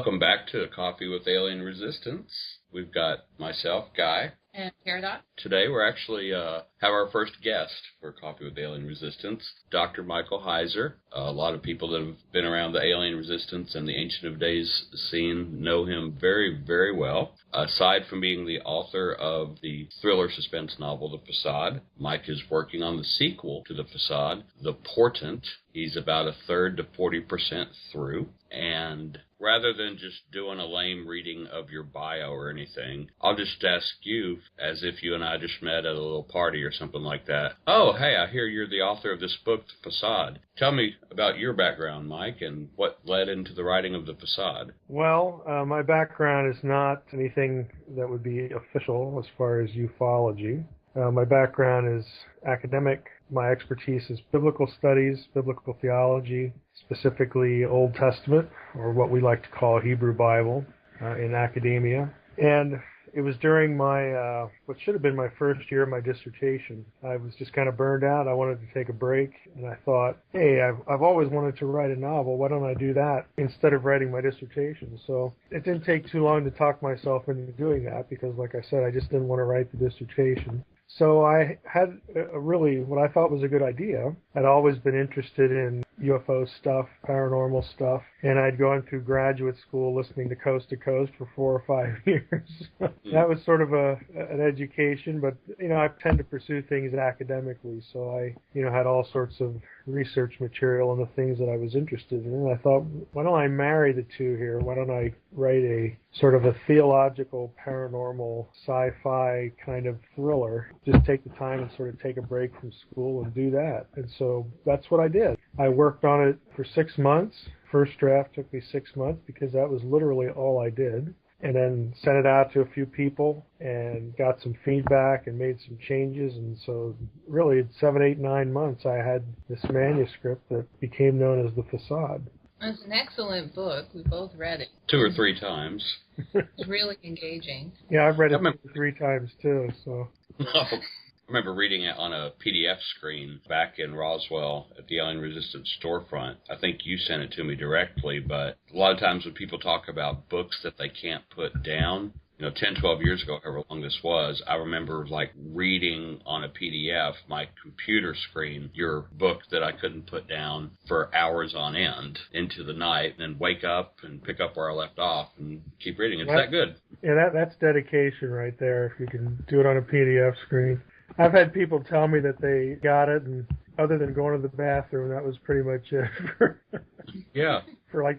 Welcome back to Coffee with Alien Resistance. We've got myself, Guy. And Paradox. Today we're actually have our first guest for Coffee with Alien Resistance, Dr. Michael Heiser. A lot of people that have been around the Alien Resistance and the Ancient of Days scene know him very, very well. Aside from being the author of the thriller suspense novel, The Facade, Mike is working on the sequel to The Facade, The Portent. He's about a third to 40% through, and rather than just doing a lame reading of your bio or anything, I'll just ask you, as if you and I just met at a little party or something like that. Oh, hey, I hear you're the author of this book, The Facade. Tell me about your background, Mike, and what led into the writing of The Facade. Well, my background is not anything that would be official as far as ufology. My background is academic. My expertise is biblical studies, biblical theology, specifically Old Testament, or what we like to call Hebrew Bible, in academia. And it was during my, what should have been my first year of my dissertation. I was just kind of burned out. I wanted to take a break, and I thought, hey, I've always wanted to write a novel. Why don't I do that instead of writing my dissertation? So it didn't take too long to talk myself into doing that because, like I said, I just didn't want to write the dissertation. So I had really what I thought was a good idea. I'd always been interested in UFO stuff, paranormal stuff, and I'd gone through graduate school listening to Coast to Coast for 4 or 5 years. That was sort of an education, but, I tend to pursue things academically, so I, had all sorts of research material on the things that I was interested in. And I thought, why don't I marry the two here? Why don't I write a sort of a theological, paranormal, sci-fi kind of thriller? Just take the time and sort of take a break from school and do that. And so that's what I did. I worked on it for 6 months. First draft took me 6 months because that was literally all I did. And then sent it out to a few people and got some feedback and made some changes. And so really in 7, 8, 9 months, I had this manuscript that became known as The Facade. It's an excellent book. We both read it. 2 or 3 times. It's really engaging. Yeah, I've read it 3 times too. So. I remember reading it on a PDF screen back in Roswell at the Alien Resistance storefront. I think you sent it to me directly, but a lot of times when people talk about books that they can't put down, 10, 12 years ago, however long this was, I remember reading on a PDF, my computer screen, your book that I couldn't put down for hours on end into the night, and then wake up and pick up where I left off and keep reading. It's that good. Yeah, that's dedication right there, if you can do it on a PDF screen. I've had people tell me that they got it, and other than going to the bathroom, that was pretty much it for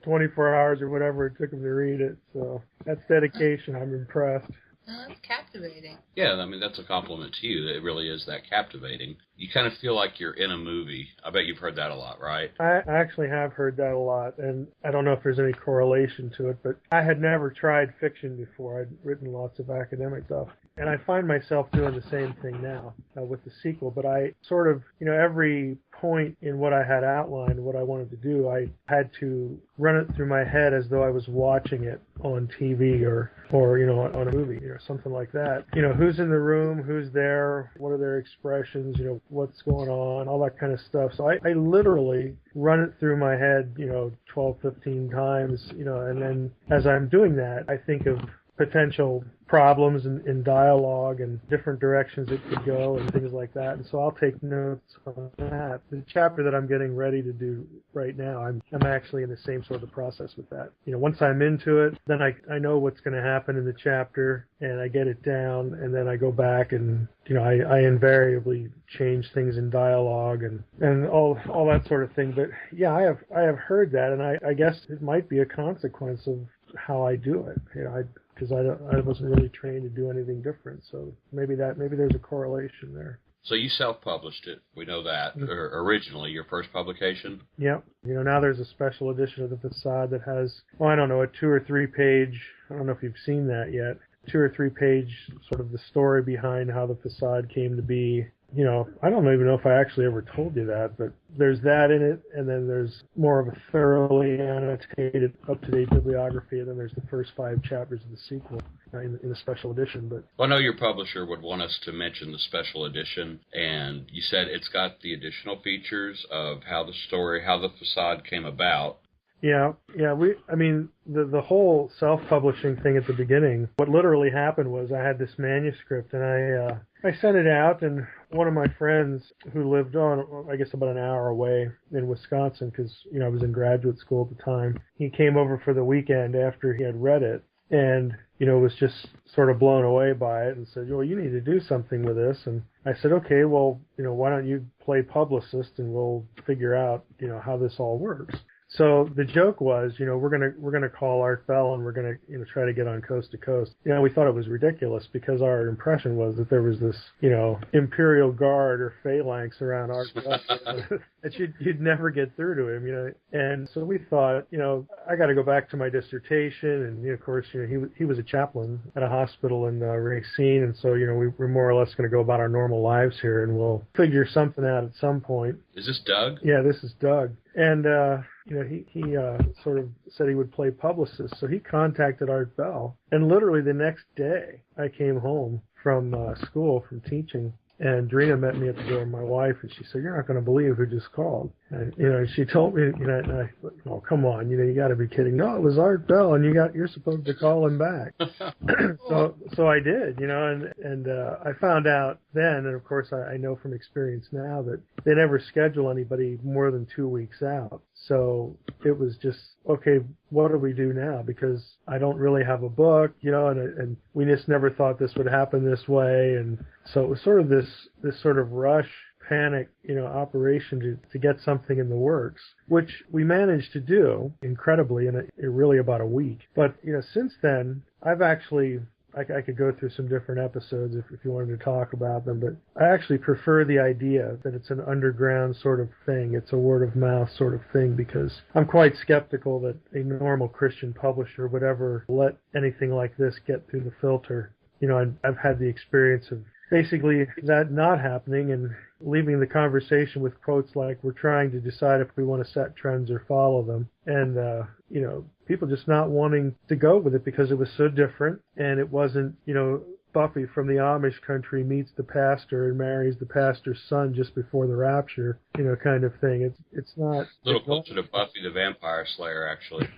24 hours or whatever it took them to read it. So that's dedication. I'm impressed. Oh, that's captivating. Yeah, that's a compliment to you. It really is that captivating. You kind of feel like you're in a movie. I bet you've heard that a lot, right? I actually have heard that a lot, and I don't know if there's any correlation to it, but I had never tried fiction before. I'd written lots of academic stuff. And I find myself doing the same thing now with the sequel, but I sort of, every point in what I had outlined, what I wanted to do, I had to run it through my head as though I was watching it on TV or on a movie or something like that. Who's in the room, who's there, what are their expressions, what's going on, all that kind of stuff. So I literally run it through my head, 12, 15 times, and then as I'm doing that, I think of potential problems in dialogue and different directions it could go and things like that. And so I'll take notes on that. The chapter that I'm getting ready to do right now, I'm actually in the same sort of process with that. Once I'm into it, then I know what's going to happen in the chapter and I get it down, and then I go back and I invariably change things in dialogue and all that sort of thing. But yeah, I have heard that, and I guess it might be a consequence of how I do it. Because I wasn't really trained to do anything different. So maybe there's a correlation there. So you self-published it. We know that. Originally, your first publication? Yep. Now there's a special edition of The Facade that has, I don't know, a 2 or 3 page, I don't know if you've seen that yet, 2 or 3 page sort of the story behind how The Facade came to be. I don't even know if I actually ever told you that, but there's that in it, and then there's more of a thoroughly annotated, up-to-date bibliography, and then there's the first 5 chapters of the sequel in the special edition. But I know your publisher would want us to mention the special edition, and you said it's got the additional features of how the Facade came about, Yeah. I mean, the whole self-publishing thing at the beginning, what literally happened was I had this manuscript and I sent it out, and one of my friends who lived on, I guess, about an hour away in Wisconsin, because, I was in graduate school at the time, he came over for the weekend after he had read it and, was just sort of blown away by it and said, well, you need to do something with this. And I said, okay, well, why don't you play publicist and we'll figure out, how this all works. So the joke was, we're gonna call Art Bell and we're gonna, try to get on Coast to Coast. We thought it was ridiculous because our impression was that there was this, Imperial Guard or phalanx around Art Bell that you'd never get through to him, And so we thought, I got to go back to my dissertation, and of course, he was a chaplain at a hospital in Racine, and so we're more or less going to go about our normal lives here, and we'll figure something out at some point. Is this Doug? Yeah, this is Doug, and. He sort of said he would play publicist, so he contacted Art Bell. And literally the next day, I came home from school, from teaching, and Drina met me at the door, my wife, and she said, "You're not going to believe who just called." And, she told me, and I, "Oh, come on, you got to be kidding." "No, it was Art Bell, and you're supposed to call him back." So I did, and I found out then, and of course I know from experience now that they never schedule anybody more than 2 weeks out. So it was just, okay, what do we do now? Because I don't really have a book, and we just never thought this would happen this way. And so it was sort of this sort of rush, panic, operation to get something in the works, which we managed to do incredibly in really about a week. But, since then, I've actually, I could go through some different episodes if you wanted to talk about them, but I actually prefer the idea that it's an underground sort of thing. It's a word of mouth sort of thing, because I'm quite skeptical that a normal Christian publisher would ever let anything like this get through the filter. I've had the experience of basically that not happening and leaving the conversation with quotes like, "We're trying to decide if we want to set trends or follow them." And, people just not wanting to go with it because it was so different, and it wasn't, Buffy from the Amish country meets the pastor and marries the pastor's son just before the rapture, kind of thing. It's not... A little closer to Buffy the Vampire Slayer, actually.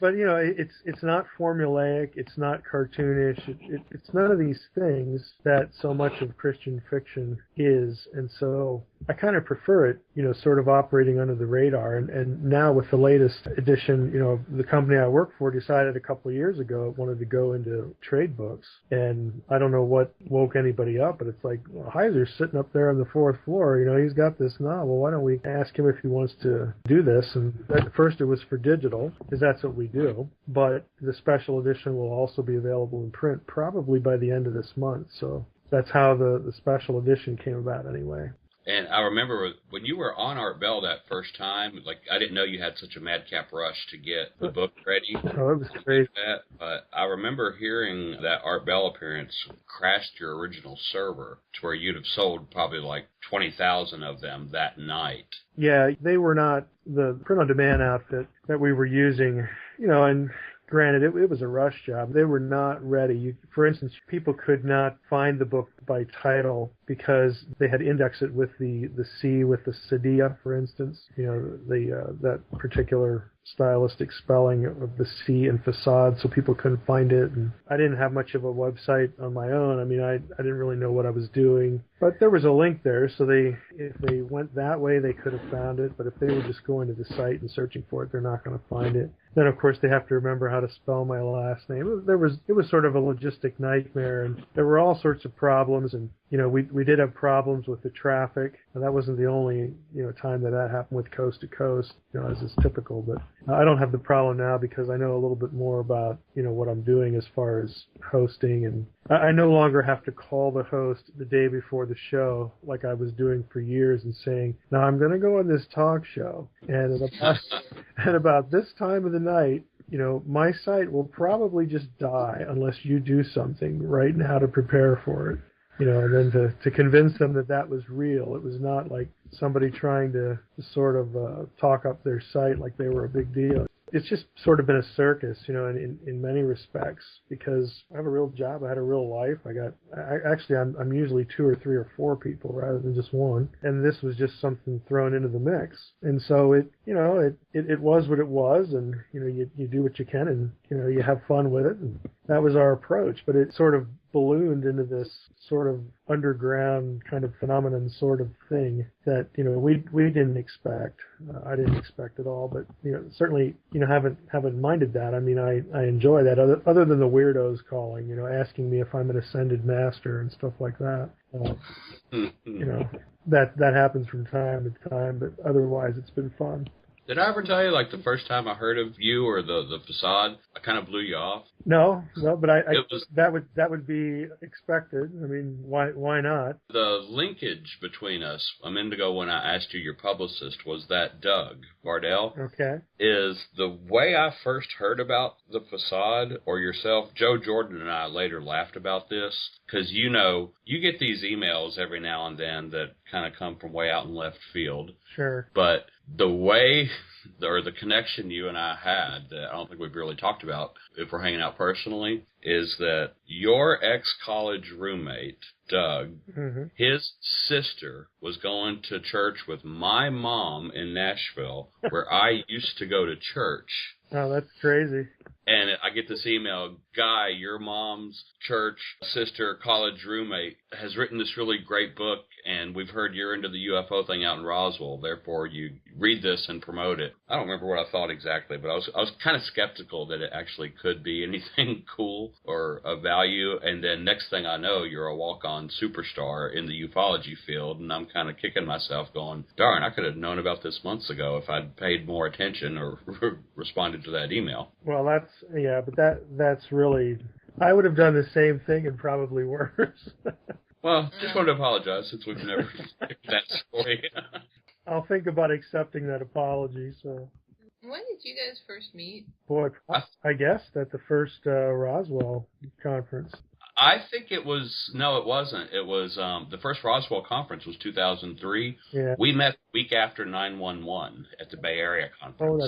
But, it's not formulaic, it's not cartoonish, it's none of these things that so much of Christian fiction is, and so I kind of prefer it, sort of operating under the radar, and now with the latest edition, the company I work for decided a couple of years ago it wanted to go into trade books, and I don't know what woke anybody up, but it's like, well, Heiser's sitting up there on the fourth floor, he's got this novel, why don't we ask him if he wants to do this? And at first it was for digital, because that's what we do, but the special edition will also be available in print probably by the end of this month, so that's how the special edition came about anyway. And I remember when you were on Art Bell that first time, I didn't know you had such a madcap rush to get the book ready. Oh, it was crazy. But I remember hearing that Art Bell appearance crashed your original server to where you'd have sold probably 20,000 of them that night. Yeah, they were not the print-on-demand outfit that we were using, and granted, it was a rush job. They were not ready. For instance, people could not find the book by title because they had indexed it with the C with the Sadia, for instance. That particular stylistic spelling of the C in Facade, so people couldn't find it. And I didn't have much of a website on my own. I mean, I didn't really know what I was doing. But there was a link there, so if they went that way, they could have found it. But if they were just going to the site and searching for it, they're not going to find it. Then, of course, they have to remember how to spell my last name. It was sort of a logistic nightmare, and there were all sorts of problems. And we did have problems with the traffic. And that wasn't the only time that happened with Coast to Coast, as is typical. But I don't have the problem now because I know a little bit more about what I'm doing as far as hosting, and I no longer have to call the host the day before the show like I was doing for years and saying, "Now I'm going to go on this talk show, and at about this time of the night, my site will probably just die unless you do something right now to prepare for it." And then to convince them that was real. It was not like somebody trying to sort of talk up their site like they were a big deal. it's just sort of been a circus, in many respects, because I have a real job. I had a real life. I'm usually 2 or 3 or 4 people rather than just one. And this was just something thrown into the mix. And so it was what it was. And, you do what you can and, you have fun with it. And that was our approach. But it sort of ballooned into this sort of underground kind of phenomenon sort of thing that we didn't expect. I didn't expect at all, but certainly haven't minded that. I mean, I enjoy that. Other than the weirdos calling, asking me if I'm an ascended master and stuff like that. That happens from time to time, but otherwise it's been fun. Did I ever tell you, like, the first time I heard of you or the Facade, I kind of blew you off? No, but that would be expected. I mean, why not? The linkage between us a minute ago when I asked you your publicist was that Doug Bardell. Okay. Is the way I first heard about the Facade or yourself. Joe Jordan and I later laughed about this because you get these emails every now and then that kind of come from way out in left field. Sure. But the way or the connection you and I had that I don't think we've really talked about if we're hanging out personally is that your ex-college roommate, Doug, his sister was going to church with my mom in Nashville where I used to go to church. Oh, that's crazy. And I get this email, Guy, your mom's church sister, college roommate, has written this really great book, and we've heard you're into the UFO thing out in Roswell. Therefore, you read this and promote it. I don't remember what I thought exactly, but I was kind of skeptical that it actually could be anything cool or of value. And then next thing I know, you're a walk-on superstar in the ufology field, and I'm kind of kicking myself going, darn, I could have known about this months ago if I'd paid more attention or responded to that email. Well, that's really, I would have done the same thing and probably worse. Well, just wanted to apologize since we've never heard that story. I'll think about accepting that apology. So, when did you guys first meet? Boy, I guess at the first Roswell conference. I think it was, no, it wasn't. It was, the first Roswell conference was 2003. Yeah. We met the week after 9/11 at the Bay Area conference. Oh,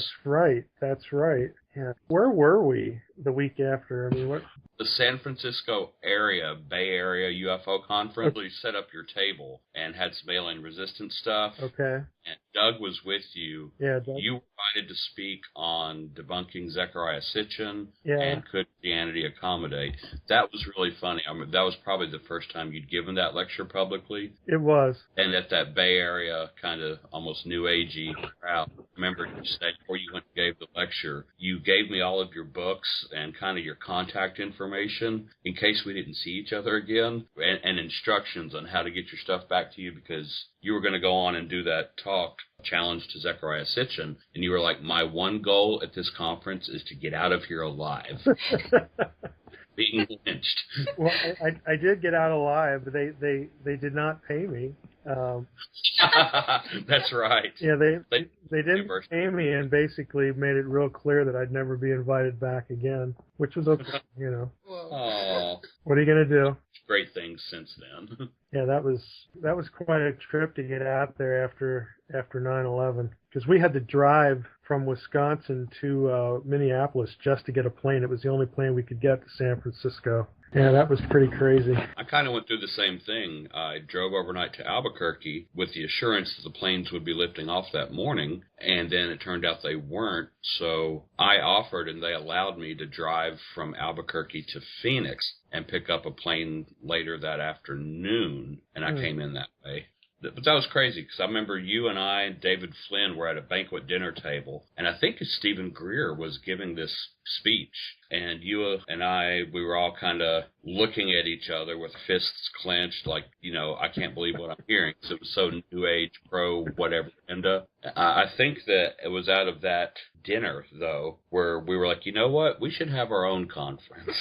that's right. Yeah. Where were we the week after? I mean, what? The San Francisco area, Bay Area UFO conference. You set up your table and had some alien resistance stuff. Okay. And Doug was with you. Yeah, Doug. You were invited to speak on debunking Zechariah Sitchin and could Christianity accommodate. That was really funny. I mean, that was probably the first time you'd given that lecture publicly. It was. And at that Bay Area kind of almost new agey crowd, I remember you said before you went and gave the lecture, you gave me all of your books and kind of your contact information in case we didn't see each other again, and instructions on how to get your stuff back to you because you were going to go on and do that talk, Challenge to Zechariah Sitchin, and you were like, my one goal at this conference is to get out of here alive. Being lynched. Well, I did get out alive, but they did not pay me. That's right. Yeah, they didn't pay me and basically made it real clear that I'd never be invited back again, which was okay, Aww. What are you going to do? Great things since then. Yeah, that was quite a trip to get out there after 9/11 because we had to drive from Wisconsin to Minneapolis just to get a plane. It was the only plane we could get to San Francisco. Yeah, that was pretty crazy. I kind of went through the same thing. I drove overnight to Albuquerque with the assurance that the planes would be lifting off that morning, and then it turned out they weren't. So I offered, and they allowed me to drive from Albuquerque to Phoenix and pick up a plane later that afternoon, and I came in that way. But that was crazy because I remember you and I, David Flynn, were at a banquet dinner table, and I think Stephen Greer was giving this speech, and you and I, we were all kind of looking at each other with fists clenched, like, I can't believe what I'm hearing. So it was so new age, pro, whatever. And I think that it was out of that dinner, though, where we were like, you know what, we should have our own conference.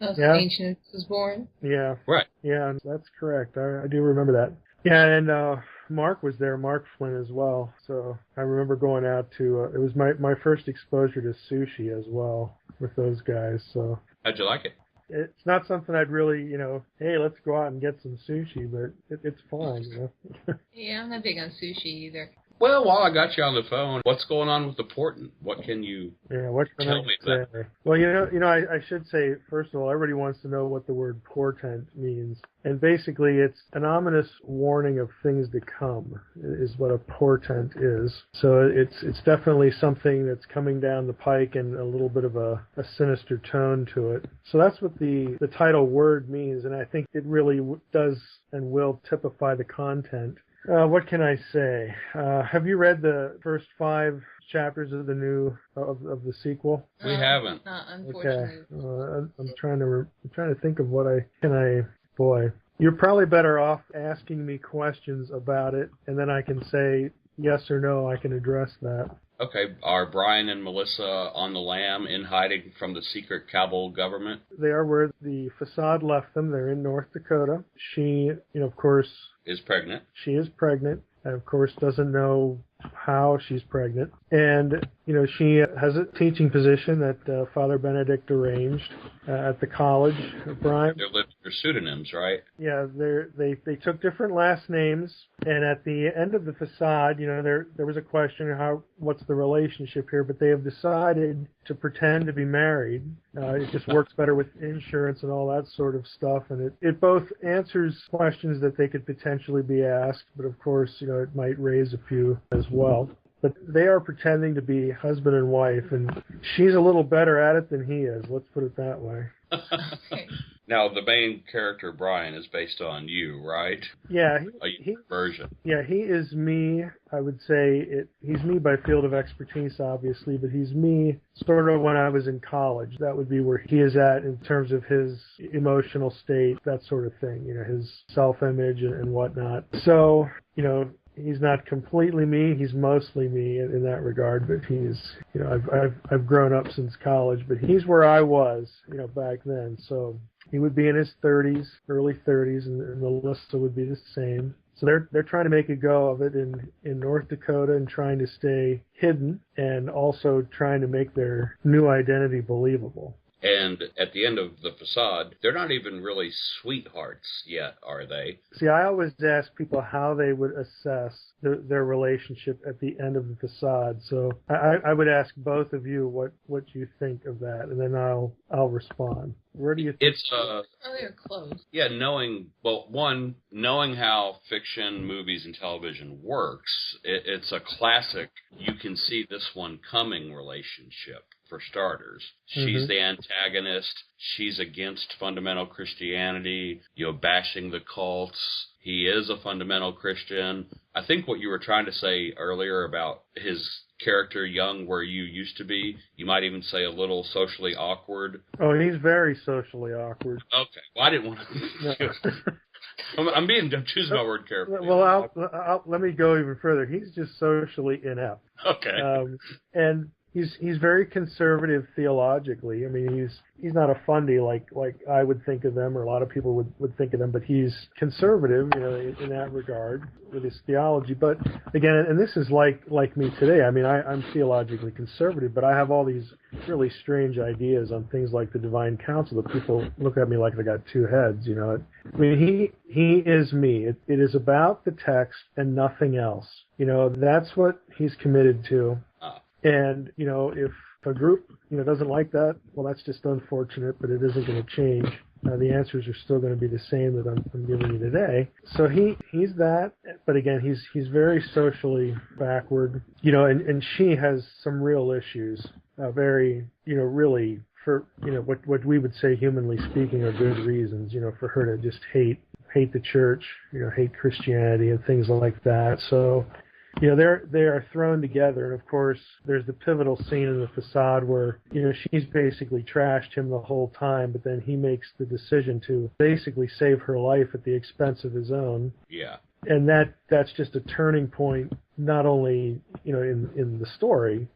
Ancient was born. Yeah. Right. Yeah, that's correct. I do remember that. Yeah, and Mark was there, Mark Flynn as well. So I remember going out to, it was my first exposure to sushi as well with those guys. So how'd you like it? It's not something I'd really, hey, let's go out and get some sushi, but it's fine, Yeah, I'm not big on sushi either. Well, while I got you on the phone, what's going on with the portent? What can you tell me about that? Well, I should say, first of all, everybody wants to know what the word portent means. And basically, it's an ominous warning of things to come, is what a portent is. So it's definitely something that's coming down the pike and a little bit of a sinister tone to it. So that's what the title word means, and I think it really does and will typify the content. What can I say? Have you read the first 5 chapters of the sequel? We haven't. Unfortunately. Okay. I'm trying to think of boy. You're probably better off asking me questions about it, and then I can say yes or no. I can address that. Okay. Are Brian and Melissa on the lam in hiding from the secret Kabul government? They are where the Facade left them. They're in North Dakota. She, of course, is pregnant. She is pregnant, and of course doesn't know how she's pregnant. And, she has a teaching position that Father Benedict arranged at the college. Brian, they're living under pseudonyms, right? Yeah, they took different last names, and at the end of the Facade, there was a question what's the relationship here, but they have decided to pretend to be married. It just works better with insurance and all that sort of stuff, and it both answers questions that they could potentially be asked, but of course, it might raise a few as well. But they are pretending to be husband and wife, and she's a little better at it than he is. Let's put it that way. Now, the main character, Brian, is based on you, right? Yeah. Version. Yeah, he is me. I would say he's me by field of expertise, obviously, but he's me sort of when I was in college. That would be where he is at in terms of his emotional state, that sort of thing, his self-image and whatnot. So, he's not completely me. He's mostly me in that regard, but he's, I've grown up since college, but he's where I was, back then. So he would be in his 30s, early 30s, and Melissa would be the same. So they're trying to make a go of it in North Dakota and trying to stay hidden and also trying to make their new identity believable. And at the end of the Facade, they're not even really sweethearts yet, are they? See, I always ask people how they would assess their relationship at the end of the Facade. So I would ask both of you what you think of that, and then I'll respond. Where do you think? It's they're close. Yeah, knowing how fiction, movies, and television works, it's a classic. You can see this one coming relationship. For starters, she's the antagonist. She's against fundamental Christianity, bashing the cults. He is a fundamental Christian. I think what you were trying to say earlier about his character, young where you used to be, you might even say a little socially awkward. Oh, he's very socially awkward. Okay. Well, I didn't want to... I'm choosing my word carefully. Well, let me go even further. He's just socially inept. Okay. And he's very conservative theologically. I mean, he's not a fundy like I would think of them, or a lot of people would think of them, but he's conservative, in that regard with his theology. But again, and this is like me today. I mean, I'm theologically conservative, but I have all these really strange ideas on things like the divine counsel that people look at me like I got two heads. I mean, he is me. It is about the text and nothing else. That's what he's committed to. And, if a group, doesn't like that, well, that's just unfortunate, but it isn't going to change. The answers are still going to be the same that I'm giving you today. So he's that, but again, he's very socially backward, and she has some real issues, very, really, for, what we would say, humanly speaking, are good reasons, for her to just hate the church, hate Christianity and things like that. So, they are thrown together, and of course, there's the pivotal scene in the Facade where, she's basically trashed him the whole time, but then he makes the decision to basically save her life at the expense of his own. Yeah. And that's just a turning point, not only, in the story,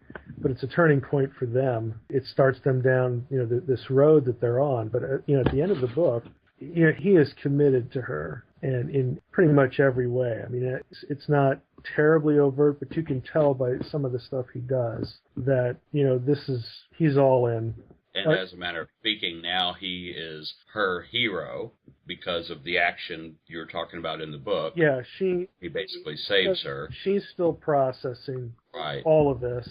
but it's a turning point for them. It starts them down, this road that they're on. But, at the end of the book, he is committed to her, and in pretty much every way. I mean, it's not terribly overt, but you can tell by some of the stuff he does that, he's all in. And as a matter of speaking, now he is her hero, because of the action you're talking about in the book. Yeah, he basically saves her. She's still processing Right. all of this,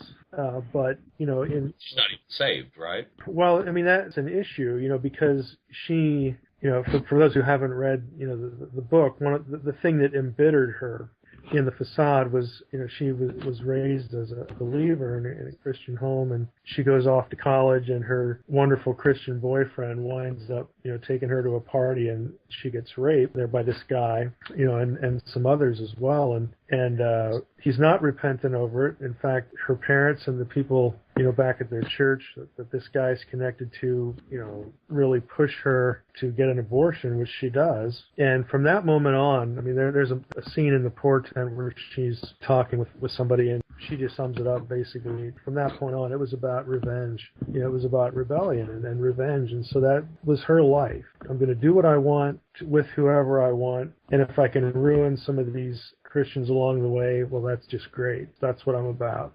but she's not even saved, right? Well, I mean, that's an issue, because she, for those who haven't read, the book, one of the thing that embittered her in the Facade was, she was raised as a believer in a Christian home, and she goes off to college, and her wonderful Christian boyfriend winds up, taking her to a party, and she gets raped there by this guy, and some others as well, and he's not repentant over it. In fact, her parents and the people, back at their church that this guy's connected to, really push her to get an abortion, which she does. And from that moment on, I mean, there's a scene in the portent where she's talking with somebody, and she just sums it up basically. From that point on, it was about revenge. It was about rebellion and revenge. And so that was her life. I'm going to do what I want with whoever I want. And if I can ruin some of these Christians along the way, well, that's just great. That's what I'm about.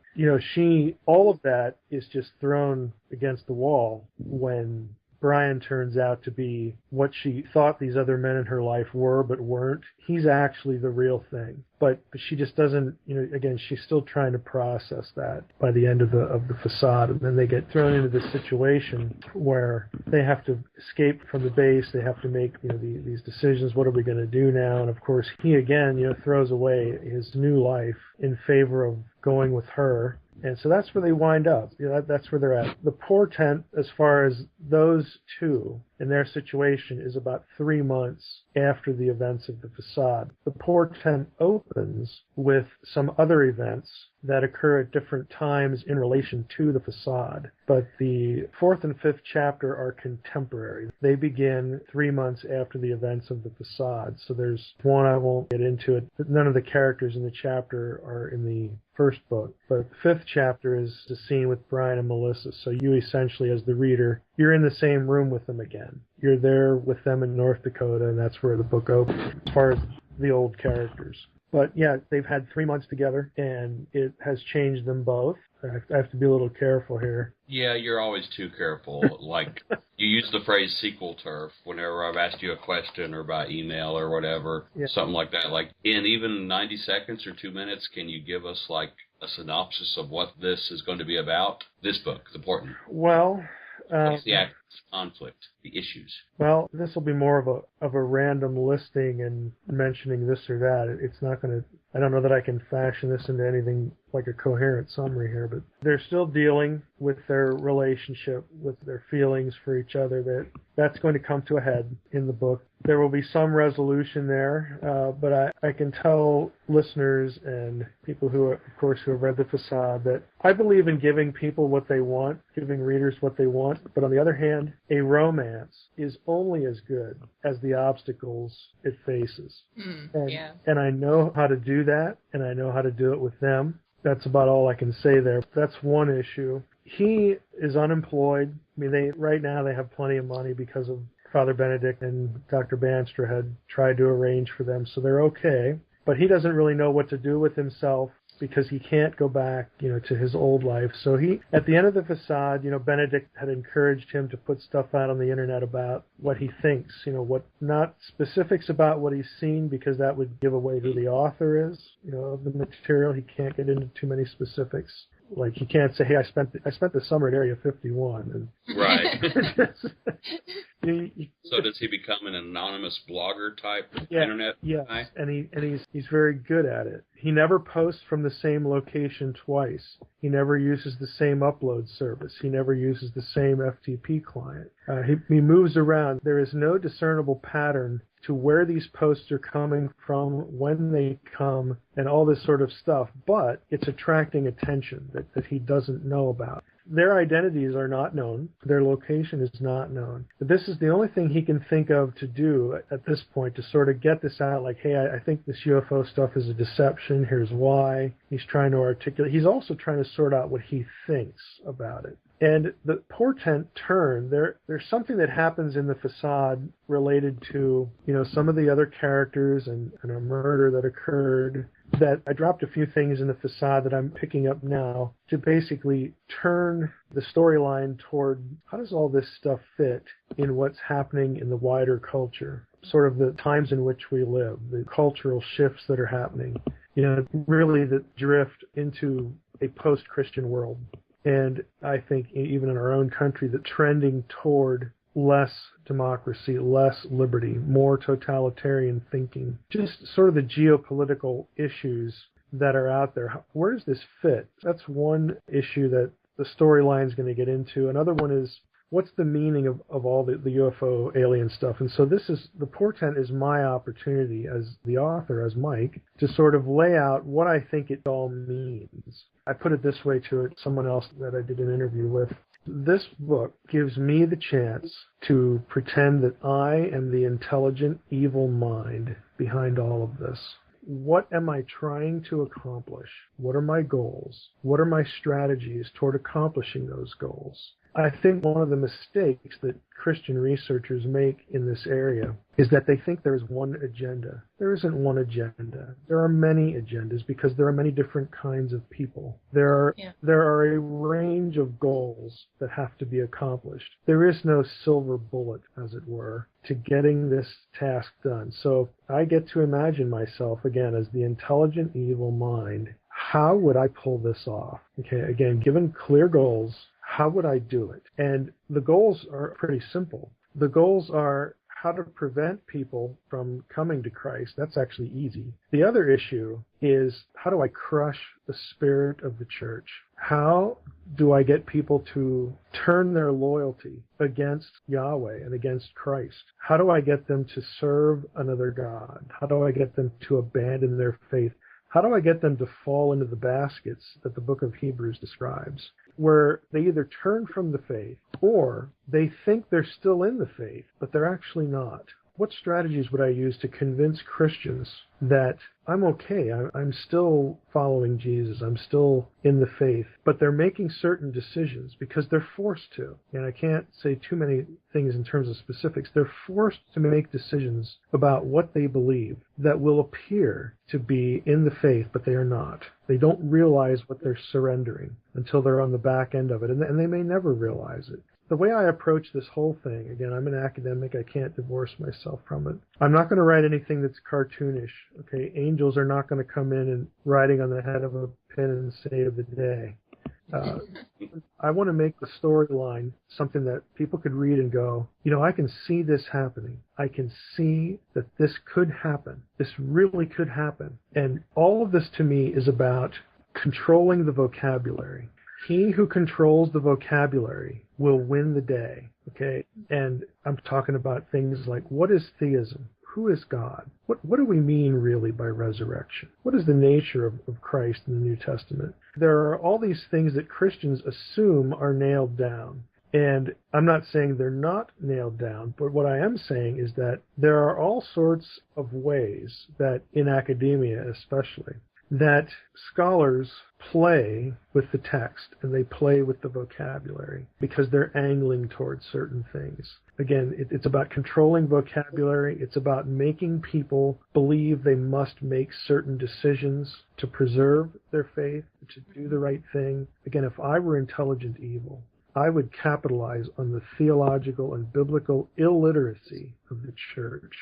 All of that is just thrown against the wall when Brian turns out to be what she thought these other men in her life were, but weren't. He's actually the real thing. But she just doesn't, again, she's still trying to process that by the end of the Facade. And then they get thrown into this situation where they have to escape from the base. They have to make, these decisions. What are we going to do now? And of course, he again, throws away his new life in favor of going with her. And so that's where they wind up. That's where they're at. The portent, as far as those two and their situation, is about 3 months after the events of the Facade. The portent opens with some other events that occur at different times in relation to the Facade. But the 4th and 5th chapter are contemporary. They begin 3 months after the events of the Facade. So there's one, I won't get into it. None of the characters in the chapter are in the first book. But the 5th chapter is the scene with Brian and Melissa. So you essentially, as the reader, you're in the same room with them again. You're there with them in North Dakota, and that's where the book opens, as far as the old characters. But yeah, they've had 3 months together, and it has changed them both. I have to be a little careful here. Yeah, you're always too careful. Like, you use the phrase sequel turf whenever I've asked you a question or by email or whatever, something like that. Like, in even 90 seconds or 2 minutes, can you give us, like, a synopsis of what this is going to be about? This book, The Portent. Well, what's the conflict, the issues? Well, this will be more of a random listing and mentioning this or that. It's not going to. I don't know that I can fashion this into anything like a coherent summary here, but they're still dealing with their relationship, with their feelings for each other. That's going to come to a head in the book. There will be some resolution there, but I can tell listeners and people who have read The Facade that I believe in giving people what they want, giving readers what they want. But on the other hand, a romance is only as good as the obstacles it faces. And I know how to do that, and I know how to do it with them. That's about all I can say there. That's one issue. He is unemployed. I mean, right now they have plenty of money because of Father Benedict and Dr. Banstra had tried to arrange for them, so they're okay. But he doesn't really know what to do with himself because he can't go back, to his old life. So at the end of the Facade, Benedict had encouraged him to put stuff out on the internet about what he thinks, what, not specifics about what he's seen because that would give away who the author is, of the material. He can't get into too many specifics. Like, you can't say, hey, I spent the summer at Area 51. And right. So does he become an anonymous blogger type internet guy? And he's very good at it. He never posts from the same location twice. He never uses the same upload service. He never uses the same FTP client. He moves around. There is no discernible pattern to where these posts are coming from, when they come, and all this sort of stuff. But it's attracting attention that he doesn't know about. Their identities are not known. Their location is not known. But this is the only thing he can think of to do at this point to sort of get this out, like, hey, I think this UFO stuff is a deception. Here's why. He's trying to articulate. He's also trying to sort out what he thinks about it. And the portent turn, there's something that happens in the Facade related to, some of the other characters and a murder that occurred, that I dropped a few things in the Facade that I'm picking up now to basically turn the storyline toward how does all this stuff fit in what's happening in the wider culture. sort of the times in which we live, the cultural shifts that are happening, really that drift into a post-Christian world. And I think even in our own country, the trending toward less democracy, less liberty, more totalitarian thinking, just sort of the geopolitical issues that are out there. Where does this fit? That's one issue that the storyline is going to get into. Another one is, what's the meaning of all the UFO alien stuff? And so the portent is my opportunity as the author, as Mike, to sort of lay out what I think it all means. I put it this way to someone else that I did an interview with. This book gives me the chance to pretend that I am the intelligent, evil mind behind all of this. What am I trying to accomplish? What are my goals? What are my strategies toward accomplishing those goals? I think one of the mistakes that Christian researchers make in this area is that they think there's one agenda. There isn't one agenda. There are many agendas because there are many different kinds of people. There are a range of goals that have to be accomplished. There is no silver bullet, as it were, to getting this task done. So I get to imagine myself, again, as the intelligent evil mind. How would I pull this off? Okay, again, given clear goals, how would I do it? And the goals are pretty simple. The goals are how to prevent people from coming to Christ. That's actually easy. The other issue is, how do I crush the spirit of the church? How do I get people to turn their loyalty against Yahweh and against Christ? How do I get them to serve another God? How do I get them to abandon their faith? How do I get them to fall into the baskets that the book of Hebrews describes, where they either turn from the faith or they think they're still in the faith, but they're actually not? What strategies would I use to convince Christians that I'm okay, I'm still following Jesus, I'm still in the faith, but they're making certain decisions because they're forced to? And I can't say too many things in terms of specifics. They're forced to make decisions about what they believe that will appear to be in the faith, but they are not. They don't realize what they're surrendering until they're on the back end of it, and they may never realize it. The way I approach this whole thing, again, I'm an academic, I can't divorce myself from it. I'm not going to write anything that's cartoonish, okay? Angels are not going to come in and riding on the head of a pin and save the day. I want to make the storyline something that people could read and go, I can see this happening. I can see that this could happen. This really could happen. And all of this to me is about controlling the vocabulary. He who controls the vocabulary will win the day, okay? And I'm talking about things like, what is theism? Who is God? What do we mean really by resurrection? What is the nature of Christ in the New Testament? There are all these things that Christians assume are nailed down. And I'm not saying they're not nailed down, but what I am saying is that there are all sorts of ways that, in academia especially, that scholars play with the text and they play with the vocabulary because they're angling towards certain things. Again, it's about controlling vocabulary. It's about making people believe they must make certain decisions to preserve their faith, to do the right thing. Again, if I were intelligent evil, I would capitalize on the theological and biblical illiteracy of the church.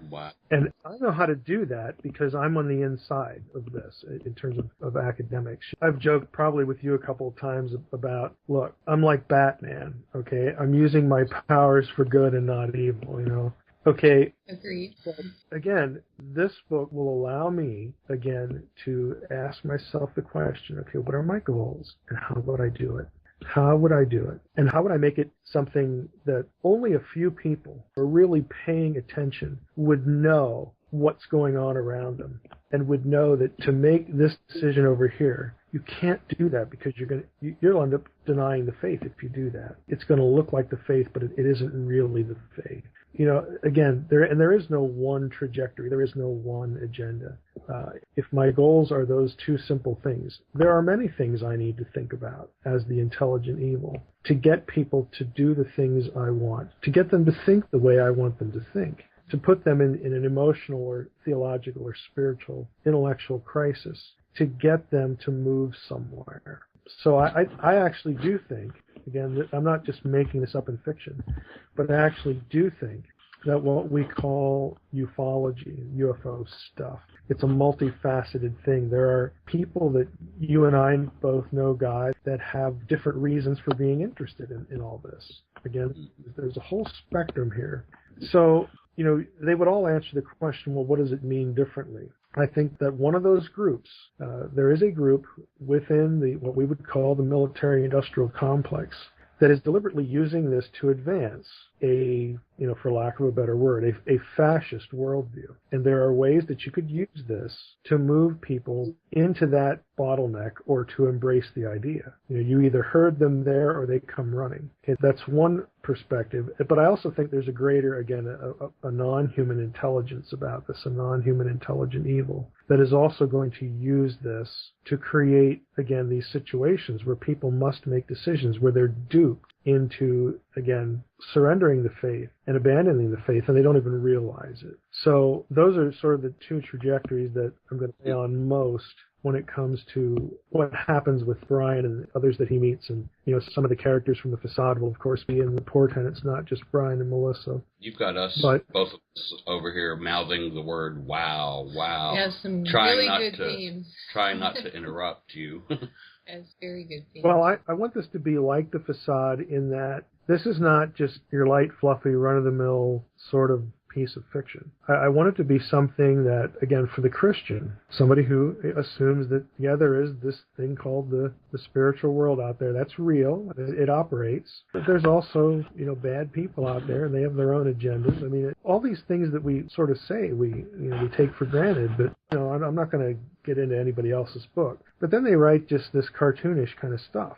Wow. And I know how to do that because I'm on the inside of this in terms of academics. I've joked probably with you a couple of times about, look, I'm like Batman, okay? I'm using my powers for good and not evil, Okay. Agreed. But again, this book will allow me, again, to ask myself the question, okay, what are my goals and how would I do it? How would I do it? And how would I make it something that only a few people who are really paying attention would know what's going on and would know that to make this decision over here, you can't do that because you'll end up denying the faith if you do that. It's going to look like the faith, but it isn't really the faith. Again, there is no one trajectory. There is no one agenda. If my goals are those two simple things, there are many things I need to think about as the intelligent evil to get people to do the things I want, to get them to think the way I want them to think, to put them in an emotional or theological or spiritual, intellectual crisis, to get them to move somewhere. So I actually do think, again, I'm not just making this up in fiction, but I actually do think that what we call ufology, UFO stuff, it's a multifaceted thing. There are people that you and I both know, guys, that have different reasons for being interested in all this. Again, there's a whole spectrum here. So, they would all answer the question, well, what does it mean differently? I think that one of those groups, there is a group within what we would call the military-industrial complex that is deliberately using this to advance for lack of a better word, a fascist worldview. And there are ways that you could use this to move people into that bottleneck or to embrace the idea. You either herd them there or they come running. Okay, that's one perspective. But I also think there's a greater, again, a non-human intelligence about this, a non-human intelligent evil that is also going to use this to create, again, these situations where people must make decisions, where they're duped into, again, surrendering the faith and abandoning the faith, and they don't even realize it. So those are sort of the two trajectories that I'm going to lay on most when it comes to what happens with Brian and others that he meets. And, some of the characters from the Facade will, of course, be in the portents, not just Brian and Melissa. You've got us, both of us over here, mouthing the word wow, wow. We have some really good themes. Trying not to interrupt you. That's very good themes. Well, I want this to be like the Facade in that this is not just your light, fluffy, run-of-the-mill sort of piece of fiction. I want it to be something that, again, for the Christian, somebody who assumes that, there is this thing called the spiritual world out there. That's real. It operates. But there's also, bad people out there, and they have their own agendas. I mean, all these things that we sort of say, we take for granted, but, I'm not going to get into anybody else's book. But then they write just this cartoonish kind of stuff.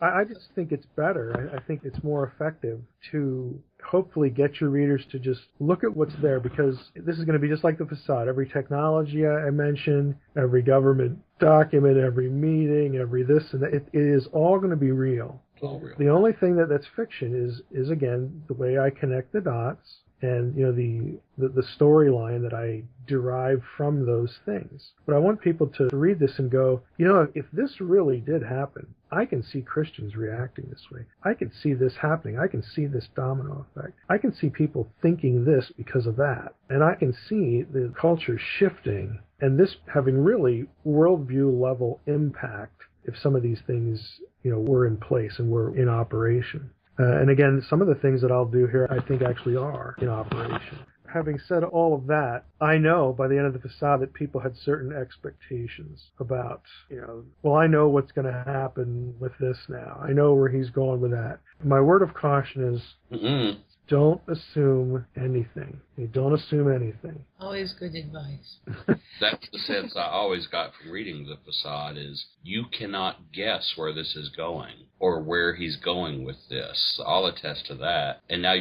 I just think it's better. I think it's more effective to hopefully get your readers to just look at what's there, because this is going to be just like the Facade. Every technology I mentioned, every government document, every meeting, every this and that, it is all going to be real. The only thing that's fiction is again, the way I connect the dots and, the storyline that I derive from those things. But I want people to read this and go, if this really did happen, I can see Christians reacting this way. I can see this happening. I can see this domino effect. I can see people thinking this because of that. And I can see the culture shifting and this having really worldview level impact if some of these things, were in place and were in operation. And again, some of the things that I'll do here, I think actually are in operation. Having said all of that, I know by the end of the Facade that people had certain expectations about, I know what's going to happen with this now. I know where he's going with that. My word of caution is don't assume anything. Don't assume anything. Always good advice. That's the sense I always got from reading the Facade is you cannot guess where this is going or where he's going with this. I'll attest to that. And now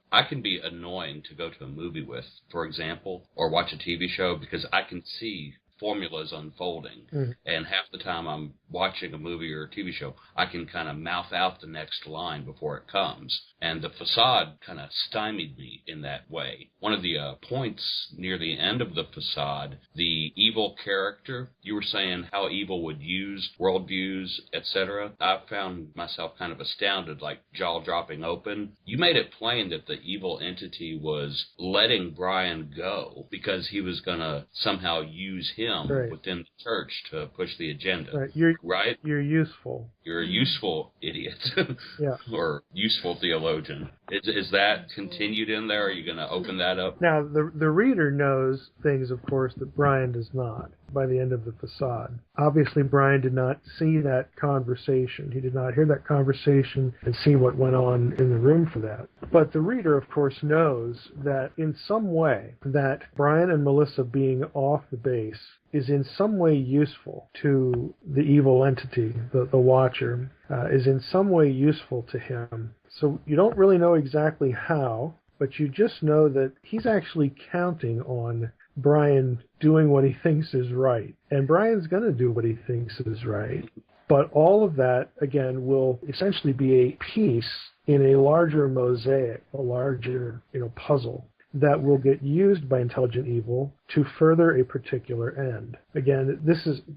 I can be annoying to go to a movie with, for example, or watch a TV show because I can see formulas unfolding. And half the time I'm watching a movie or a TV show, I can kind of mouth out the next line before it comes. And the Facade kind of stymied me in that way. One of the points near the end of the Facade, the evil character, you were saying how evil would use worldviews, etc. I found myself kind of astounded, like jaw dropping open. You made it plain that the evil entity was letting Brian go because he was going to somehow use him within the church to push the agenda. Right? You're useful. You're a useful idiot. Yeah. Or useful theologian. Is that continued in there? Are you going to open that up? Now, the reader knows things, of course, that Brian does not by the end of the Facade. Obviously, Brian did not see that conversation. He did not hear that conversation and see what went on in the room for that. But the reader, of course, knows that in some way that Brian and Melissa being off the base is in some way useful to the evil entity, the Watcher, is in some way useful to him. So you don't really know exactly how, but you just know that he's actually counting on Brian doing what he thinks is right. And Brian's going to do what he thinks is right. But all of that, again, will essentially be a piece in a larger mosaic, a larger, puzzle that will get used by intelligent evil to further a particular end. Again,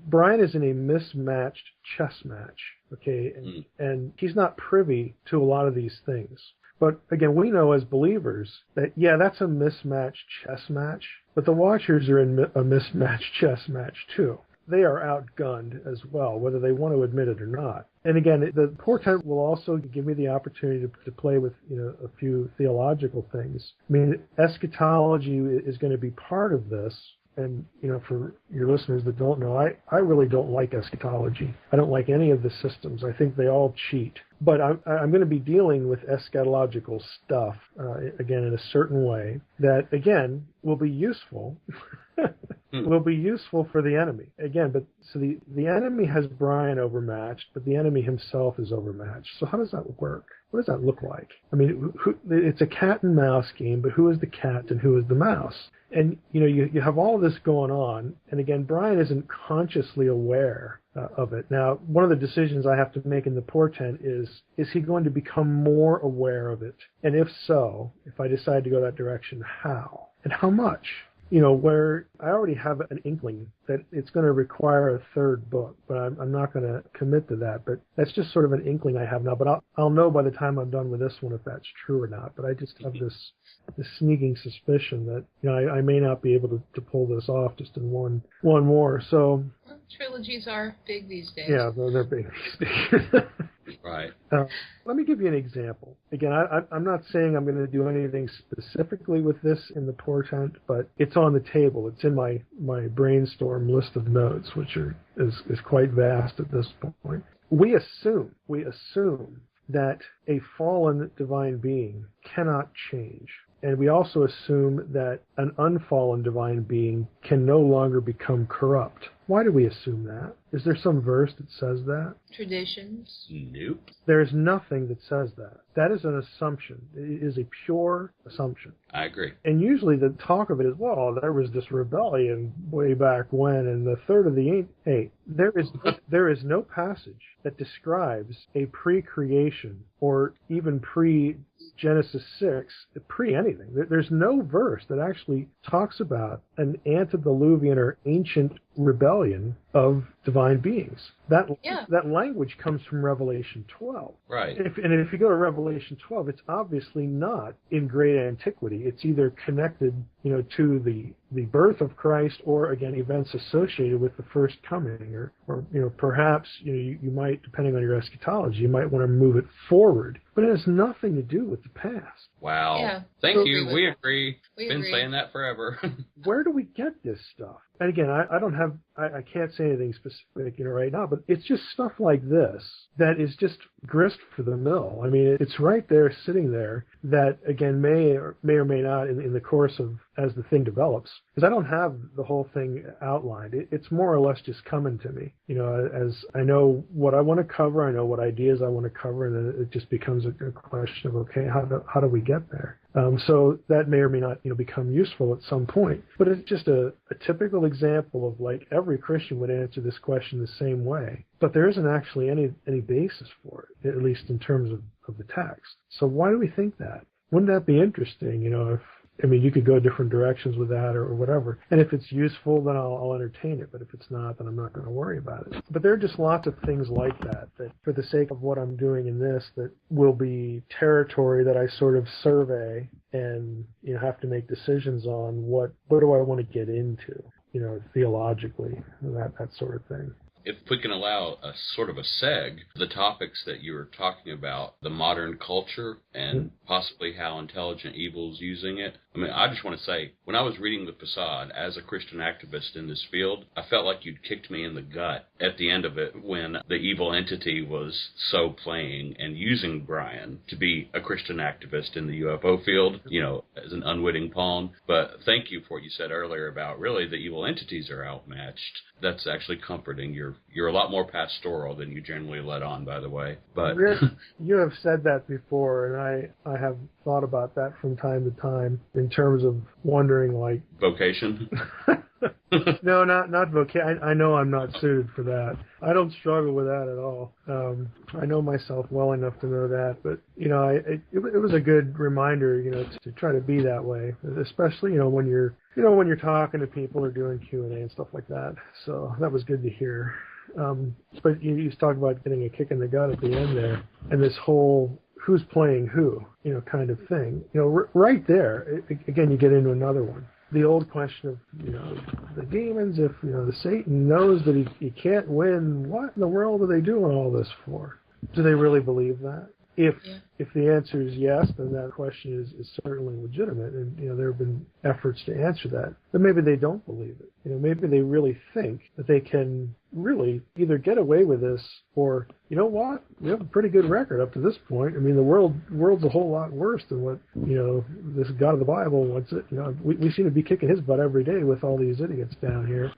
Brian is in a mismatched chess match, okay? And he's not privy to a lot of these things. But again, we know as believers that, yeah, that's a mismatched chess match, but the Watchers are in a mismatched chess match too. They are outgunned as well, whether they want to admit it or not. And again, the portent will also give me the opportunity to play with, a few theological things. I mean, eschatology is going to be part of this. And, for your listeners that don't know, I really don't like eschatology. I don't like any of the systems. I think they all cheat. But I'm going to be dealing with eschatological stuff, again, in a certain way that, again, will be useful. Will be useful for the enemy. Again, but so the enemy has Brian overmatched, but the enemy himself is overmatched. So how does that work? What does that look like? I mean, it's a cat and mouse game, but who is the cat and who is the mouse? And, you have all of this going on. And again, Brian isn't consciously aware of it. Now, one of the decisions I have to make in the portent is he going to become more aware of it? And if so, if I decide to go that direction, how? And how much? Where I already have an inkling that it's going to require a third book, but I'm not going to commit to that. But that's just sort of an inkling I have now. But I'll know by the time I'm done with this one if that's true or not. But I just have this sneaking suspicion that I may not be able to pull this off just in one more. So trilogies are big these days. Yeah, they're big these days. Right. Let me give you an example. Again, I'm not saying I'm going to do anything specifically with this in the portent, but it's on the table. It's in my brainstorm list of notes, which is quite vast at this point. We assume that a fallen divine being cannot change. And we also assume that an unfallen divine being can no longer become corrupt. Why do we assume that? Is there some verse that says that? Traditions? Nope. There is nothing that says that. That is an assumption. It is a pure assumption. I agree. And usually the talk of it is, well, there was this rebellion way back when, and the third of the eight. There is no passage that describes a pre-creation or even pre-Genesis 6, pre-anything. There's no verse that actually talks about an antediluvian or ancient rebellion of divine beings. That language comes from Revelation 12. Right. And if you go to Revelation 12, it's obviously not in great antiquity. It's either connected, to the birth of Christ or, again, events associated with the first coming, or perhaps, you might, depending on your eschatology, you might want to move it forward. But it has nothing to do with the past. Wow. Yeah. Thank you. We agree. We Been agree. saying that forever. Where do we get this stuff? And again, I can't say anything specific, right now, but it's just stuff like this that is just grist for the mill. I mean, it's right there, sitting there, that, again, may or may not, in the course of, as the thing develops, because I don't have the whole thing outlined. It's more or less just coming to me, as I know what I want to cover, I know what ideas I want to cover, and then it just becomes a question of, okay, how do we get there? So that may or may not, become useful at some point. But it's just a typical example of, like, every Christian would answer this question the same way. But there isn't actually any basis for it, at least in terms of the text. So why do we think that? Wouldn't that be interesting, you could go different directions with that or whatever. And if it's useful, then I'll entertain it. But if it's not, then I'm not going to worry about it. But there are just lots of things like that for the sake of what I'm doing in this, that will be territory that I sort of survey and, have to make decisions on what do I want to get into, theologically, that sort of thing. If we can allow a sort of a seg, the topics that you were talking about, the modern culture and possibly how intelligent evil is using it. I just want to say, when I was reading the Facade as a Christian activist in this field, I felt like you'd kicked me in the gut at the end of it when the evil entity was so playing and using Brian to be a Christian activist in the UFO field, as an unwitting pawn. But thank you for what you said earlier about really the evil entities are outmatched. That's actually comforting. You're a lot more pastoral than you generally let on, by the way. But you have said that before, and I have thought about that from time to time in terms of wondering, like, vocation. No, not vocation. I know I'm not suited for that. I don't struggle with that at all. I know myself well enough to know that, but it was a good reminder, to try to be that way, especially when you're talking to people or doing Q&A and stuff like that. So that was good to hear. But you talk about getting a kick in the gut at the end there, and this whole who's playing who, kind of thing. Right there, again, you get into another one. The old question of, the demons, if, the Satan knows that he can't win, what in the world are they doing all this for? Do they really believe that? If the answer is yes, then that question is certainly legitimate, and there have been efforts to answer that. But maybe they don't believe it. Maybe they really think that they can really either get away with this, or you know what, we have a pretty good record up to this point. I mean, the world's a whole lot worse than what this God of the Bible wants it. We seem to be kicking his butt every day with all these idiots down here.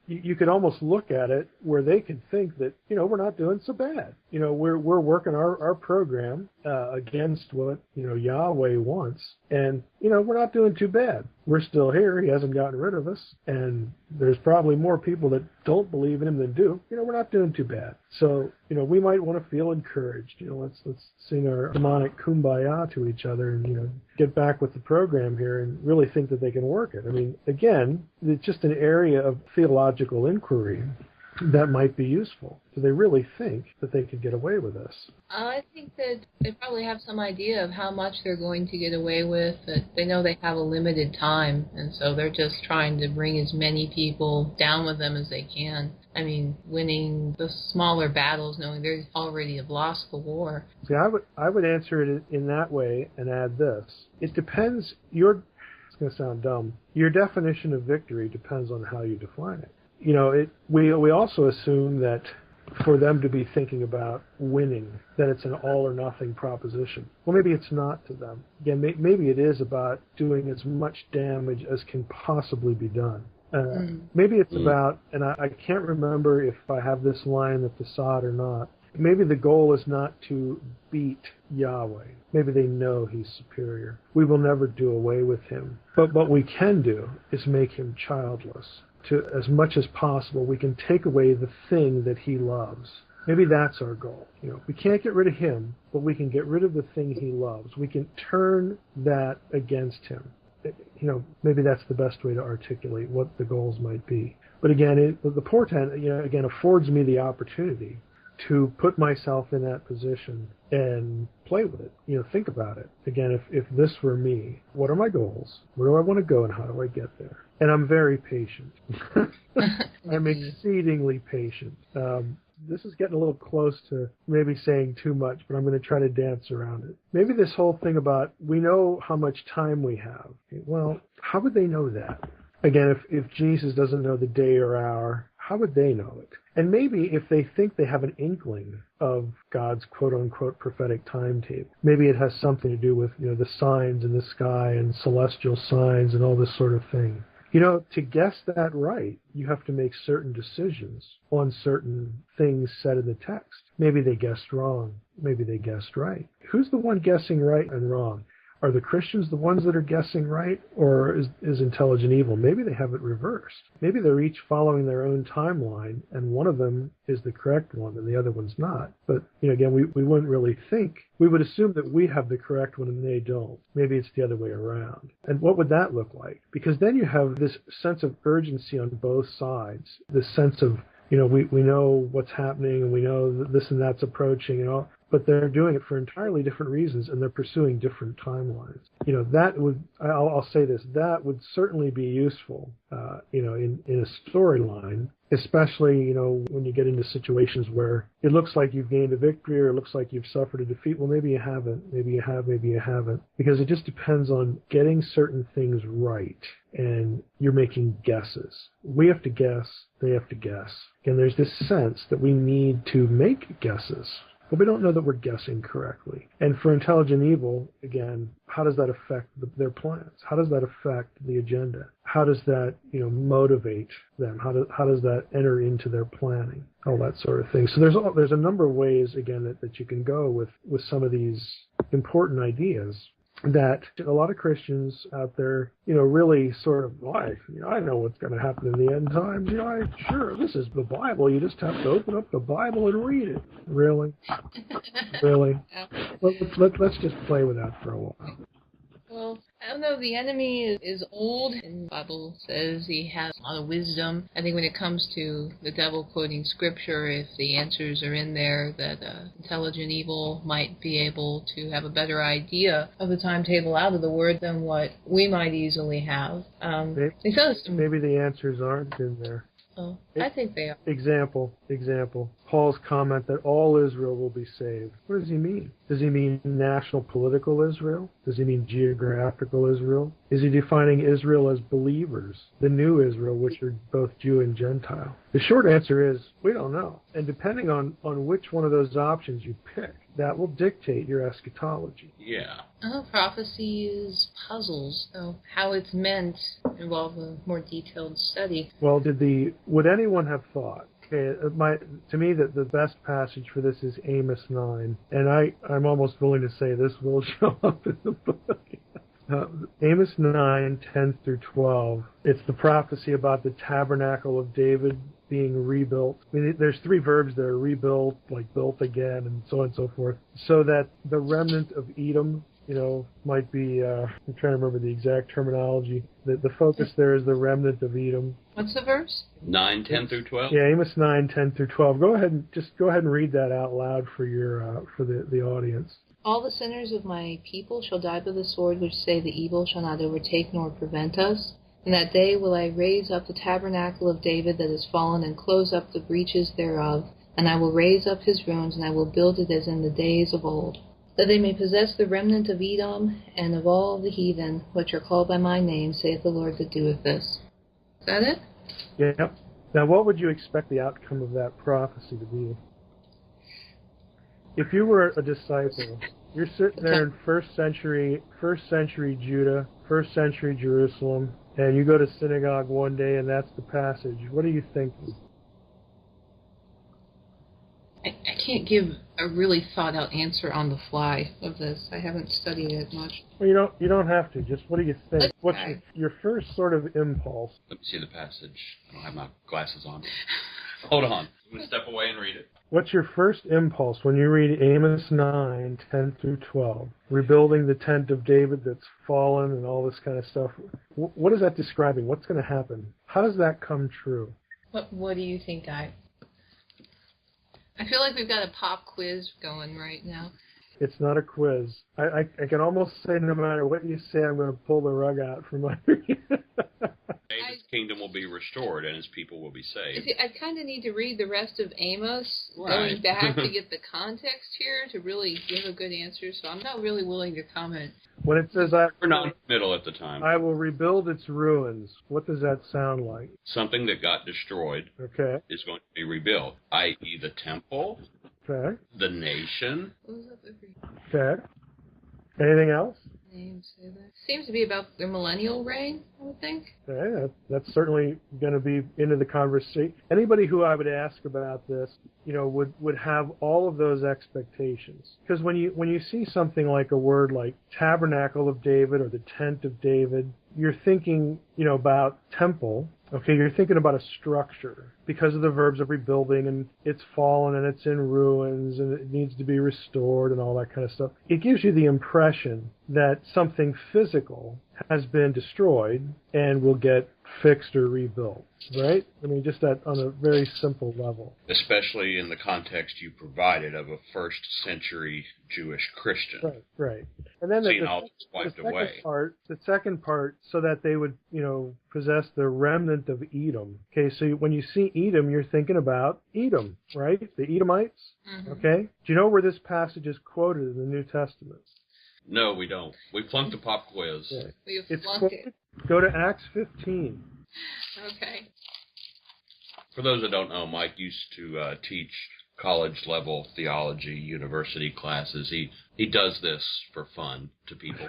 You could almost look at it where they could think that we're not doing so bad. We're working our program against what Yahweh wants, and we're not doing too bad. We're still here. He hasn't gotten rid of us, and there's probably more people that don't believe in him than do. We're not doing too bad. So we might want to feel encouraged. Let's sing our demonic kumbaya to each other, and get back with the program here, and really think that they can work it. I mean, again, it's just an area of theological inquiry that might be useful. Do they really think that they could get away with this? I think that they probably have some idea of how much they're going to get away with. That they know they have a limited time, and so they're just trying to bring as many people down with them as they can. I mean, winning the smaller battles, knowing they already have lost the war. See, I would answer it in that way and add this. It depends. It's going to sound dumb. Your definition of victory depends on how you define it. We also assume that for them to be thinking about winning, that it's an all or nothing proposition. Well, maybe it's not to them. Again, maybe it is about doing as much damage as can possibly be done. Maybe it's about, and I can't remember if I have this line in the Facade or not, maybe the goal is not to beat Yahweh. Maybe they know he's superior. We will never do away with him. But what we can do is make him childless. To as much as possible, we can take away the thing that he loves. Maybe that's our goal. We can't get rid of him, but we can get rid of the thing he loves. We can turn that against him. Maybe that's the best way to articulate what the goals might be. But again, the portent, again, affords me the opportunity to put myself in that position and play with it. Think about it. Again, if this were me, what are my goals? Where do I want to go, and how do I get there? And I'm very patient. I'm exceedingly patient. This is getting a little close to maybe saying too much, but I'm going to try to dance around it. Maybe this whole thing about we know how much time we have. Well, how would they know that? Again, if Jesus doesn't know the day or hour, how would they know it? And maybe if they think they have an inkling of God's quote-unquote prophetic timetable, maybe it has something to do with the signs in the sky and celestial signs and all this sort of thing. To guess that right, you have to make certain decisions on certain things said in the text. Maybe they guessed wrong. Maybe they guessed right. Who's the one guessing right and wrong? Are the Christians the ones that are guessing right, or is intelligent evil? Maybe they have it reversed. Maybe they're each following their own timeline, and one of them is the correct one and the other one's not. But, again, we wouldn't really think. We would assume that we have the correct one and they don't. Maybe it's the other way around. And what would that look like? Because then you have this sense of urgency on both sides, this sense of, we know what's happening and we know that this and that's approaching and all. But they're doing it for entirely different reasons, and they're pursuing different timelines. That would, I'll say this, that would certainly be useful, in a storyline, especially, when you get into situations where it looks like you've gained a victory or it looks like you've suffered a defeat. Well, maybe you haven't. Maybe you have, maybe you haven't. Because it just depends on getting certain things right, and you're making guesses. We have to guess, they have to guess. And there's this sense that we need to make guesses. But we don't know that we're guessing correctly. And for intelligent evil, again, how does that affect their plans? How does that affect the agenda? How does that, motivate them? How does that enter into their planning? All that sort of thing. So there's a number of ways, again, that you can go with some of these important ideas that a lot of Christians out there, really sort of, I know what's going to happen in the end times. Sure, this is the Bible. You just have to open up the Bible and read it. Really? Really? Let's just play with that for a while. Well, I don't know, the enemy is old, and the Bible says he has a lot of wisdom. I think when it comes to the devil quoting scripture, if the answers are in there, that intelligent evil might be able to have a better idea of the timetable out of the word than what we might easily have. Maybe the answers aren't in there. Oh, I think they are. Example. Paul's comment that all Israel will be saved. What does he mean? Does he mean national political Israel? Does he mean geographical Israel? Is he defining Israel as believers, the new Israel, which are both Jew and Gentile? The short answer is, we don't know. And depending on which one of those options you pick, that will dictate your eschatology. Yeah. Prophecy is puzzles, so how it's meant involve a more detailed study. Well, would anyone have thought? Okay, to me, the best passage for this is Amos 9, and I'm almost willing to say this will show up in the book. Amos 9, 10 through 12. It's the prophecy about the tabernacle of David being rebuilt. I mean, there's three verbs there: rebuilt, like built again, and so on and so forth. So that the remnant of Edom, might be, I'm trying to remember the exact terminology. The focus there is the remnant of Edom. What's the verse? 9, 10 through 12? Yeah, Amos 9, 10 through 12. Go ahead and read that out loud for the audience. All the sinners of my people shall die by the sword, which say the evil shall not overtake nor prevent us. In that day will I raise up the tabernacle of David that is fallen, and close up the breaches thereof. And I will raise up his ruins, and I will build it as in the days of old, that they may possess the remnant of Edom and of all the heathen, which are called by my name, saith the Lord that doeth this. Is that it? Yeah. Now, what would you expect the outcome of that prophecy to be? If you were a disciple, you're sitting there in first century Judah, first century Jerusalem, and you go to synagogue one day and that's the passage. What are you thinking? I can't give a really thought-out answer on the fly of this. I haven't studied it much. Well, you don't have to. Just what do you think? What's your first sort of impulse? Let me see the passage. I don't have my glasses on. Hold on. I'm going to step away and read it. What's your first impulse when you read Amos 9, 10 through 12? Rebuilding the tent of David that's fallen and all this kind of stuff. What is that describing? What's going to happen? How does that come true? What do you think, Guy? I feel like we've got a pop quiz going right now. It's not a quiz. I can almost say no matter what you say, I'm going to pull the rug out from under you. David's kingdom will be restored and his people will be saved. I kind of need to read the rest of Amos, right, going back to get the context here to really give a good answer, so I'm not really willing to comment. When it says we're not in the middle at the time. I will rebuild its ruins, what does that sound like? Something that got destroyed is going to be rebuilt, i.e. the temple, the nation. Okay. Anything else? Seems to be about the millennial reign, I would think. Okay, that's certainly going to be into the conversation. Anybody who I would ask about this, would have all of those expectations. Because when you see something like a word like tabernacle of David or the tent of David, you're thinking, about temple. Okay, you're thinking about a structure because of the verbs of rebuilding, and it's fallen and it's in ruins and it needs to be restored and all that kind of stuff. It gives you the impression that something physical has been destroyed and will get fixed or rebuilt, right? I mean, just that on a very simple level. Especially in the context you provided of a first century Jewish Christian. Right. And then the second part, so that they would, possess the remnant of Edom. Okay, so when you see Edom, you're thinking about Edom, right? The Edomites. Mm-hmm. Okay? Do you know where this passage is quoted in the New Testament? No, we don't. We flunked the pop quiz. Yeah. We've flunked it. Go to Acts 15. Okay. For those that don't know, Mike used to teach college-level theology, university classes. He does this for fun to people.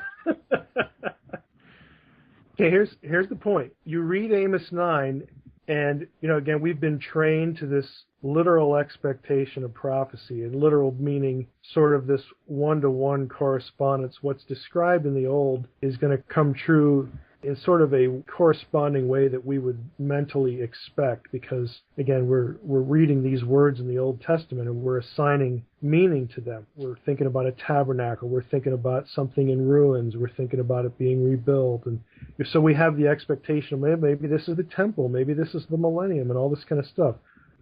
Okay, here's the point. You read Amos 9, and, again, we've been trained to this literal expectation of prophecy, and literal meaning sort of this one-to-one correspondence. What's described in the Old is going to come true in sort of a corresponding way that we would mentally expect, because, again, we're reading these words in the Old Testament and we're assigning meaning to them. We're thinking about a tabernacle. We're thinking about something in ruins. We're thinking about it being rebuilt. And so we have the expectation, maybe this is the temple, maybe this is the millennium, and all this kind of stuff.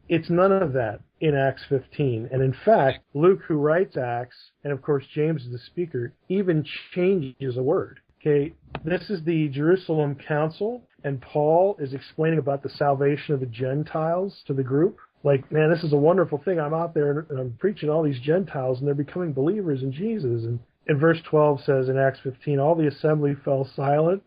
It's none of that in Acts 15. And in fact, Luke, who writes Acts, and of course James is the speaker, even changes a word. Okay, this is the Jerusalem Council, and Paul is explaining about the salvation of the Gentiles to the group. Like, man, this is a wonderful thing. I'm out there and I'm preaching all these Gentiles, and they're becoming believers in Jesus. And in verse 12 says in Acts 15, all the assembly fell silent.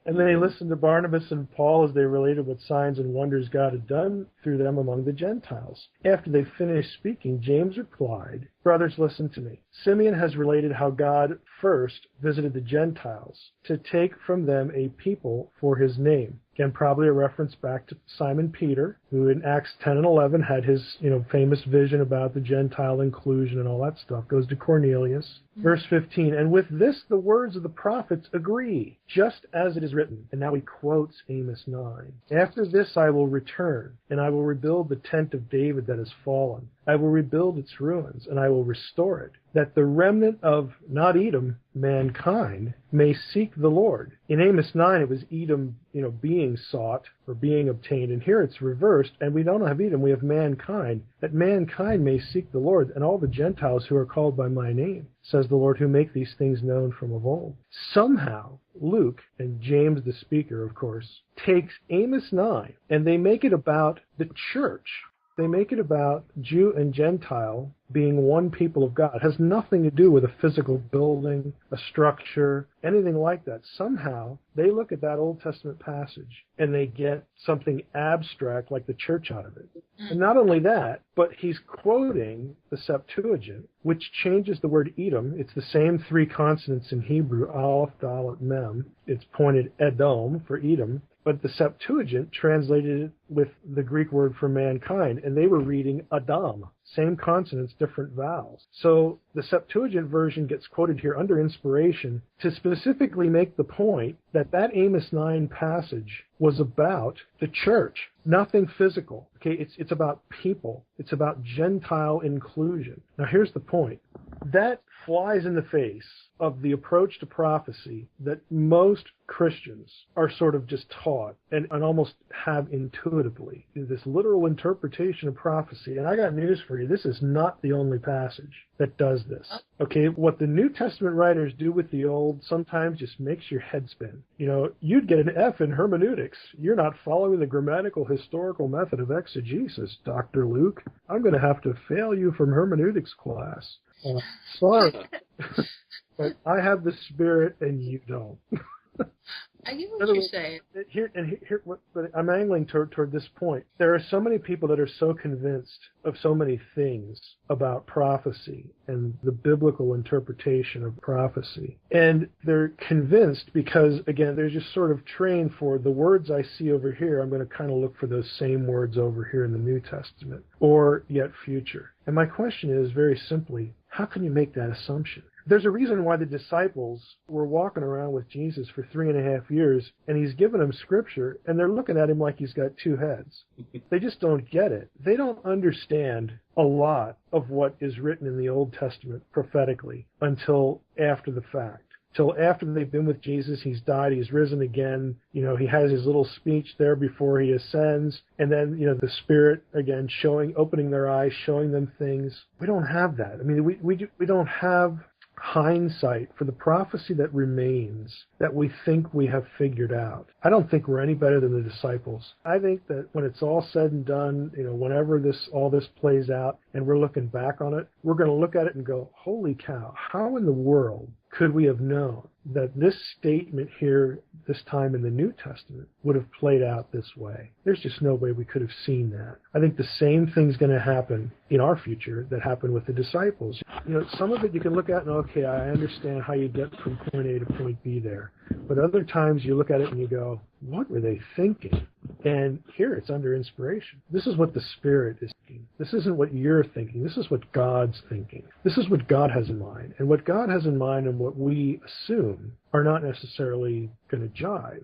And then they listened to Barnabas and Paul as they related what signs and wonders God had done through them among the Gentiles. After they finished speaking, James replied, brothers, listen to me. Simeon has related how God first visited the Gentiles to take from them a people for his name. Again, probably a reference back to Simon Peter, who in Acts 10 and 11 had his famous vision about the Gentile inclusion and all that stuff. Goes to Cornelius. Verse 15, and with this the words of the prophets agree, just as it is written. And now he quotes Amos 9. After this I will return, and I will rebuild the tent of David that has fallen. I will rebuild its ruins, and I will restore it, that the remnant of, not Edom, mankind, may seek the Lord. In Amos 9, it was Edom, being sought or being obtained, and here it's reversed, and we don't have Edom, we have mankind, that mankind may seek the Lord, and all the Gentiles who are called by my name, says the Lord, who make these things known from of old. Somehow, Luke, and James the speaker, of course, takes Amos 9, and they make it about the church. They make it about Jew and Gentile being one people of God. It has nothing to do with a physical building, a structure, anything like that. Somehow, they look at that Old Testament passage and they get something abstract like the church out of it. And not only that, but he's quoting the Septuagint, which changes the word Edom. It's the same three consonants in Hebrew, Aleph, Dalet, Mem. It's pointed Edom for Edom. But the Septuagint translated it with the Greek word for mankind, and they were reading Adam. Same consonants, different vowels. So the Septuagint version gets quoted here under inspiration to specifically make the point that that Amos 9 passage was about the church, nothing physical. Okay, it's about people. It's about Gentile inclusion. Now here's the point. That flies in the face of the approach to prophecy that most Christians are sort of just taught and almost have intuitively. This literal interpretation of prophecy. And I got news for you. This is not the only passage that does this. Okay, what the New Testament writers do with the Old sometimes just makes your head spin. You'd get an F in hermeneutics. You're not following the grammatical historical method of exegesis, Dr. Luke. I'm going to have to fail you from hermeneutics class. Sorry. But I have the Spirit and you don't. I get what you're saying. But I'm angling toward this point. There are so many people that are so convinced of so many things about prophecy and the biblical interpretation of prophecy. And they're convinced because, again, they're just sort of trained for the words I see over here. I'm going to kind of look for those same words over here in the New Testament or yet future. And my question is very simply, how can you make that assumption? There's a reason why the disciples were walking around with Jesus for 3.5 years, and he's given them scripture, and they're looking at him like he's got two heads. They just don't get it. They don't understand a lot of what is written in the Old Testament prophetically until after the fact. Till after they've been with Jesus, he's died, he's risen again. He has his little speech there before he ascends. And then, the Spirit, again, opening their eyes, showing them things. We don't have that. I mean, we don't have hindsight for the prophecy that remains that we think we have figured out. I don't think we're any better than the disciples. I think that when it's all said and done, whenever all this plays out and we're looking back on it, we're going to look at it and go, holy cow, how in the world could we have known that this statement here, this time in the New Testament, would have played out this way? There's just no way we could have seen that. I think the same thing's going to happen in our future that happened with the disciples. Some of it you can look at and, okay, I understand how you get from point A to point B there. But other times you look at it and you go, what were they thinking? And here it's under inspiration. This is what the Spirit is thinking. This isn't what you're thinking. This is what God's thinking. This is what God has in mind. And what God has in mind and what we assume are not necessarily going to jive,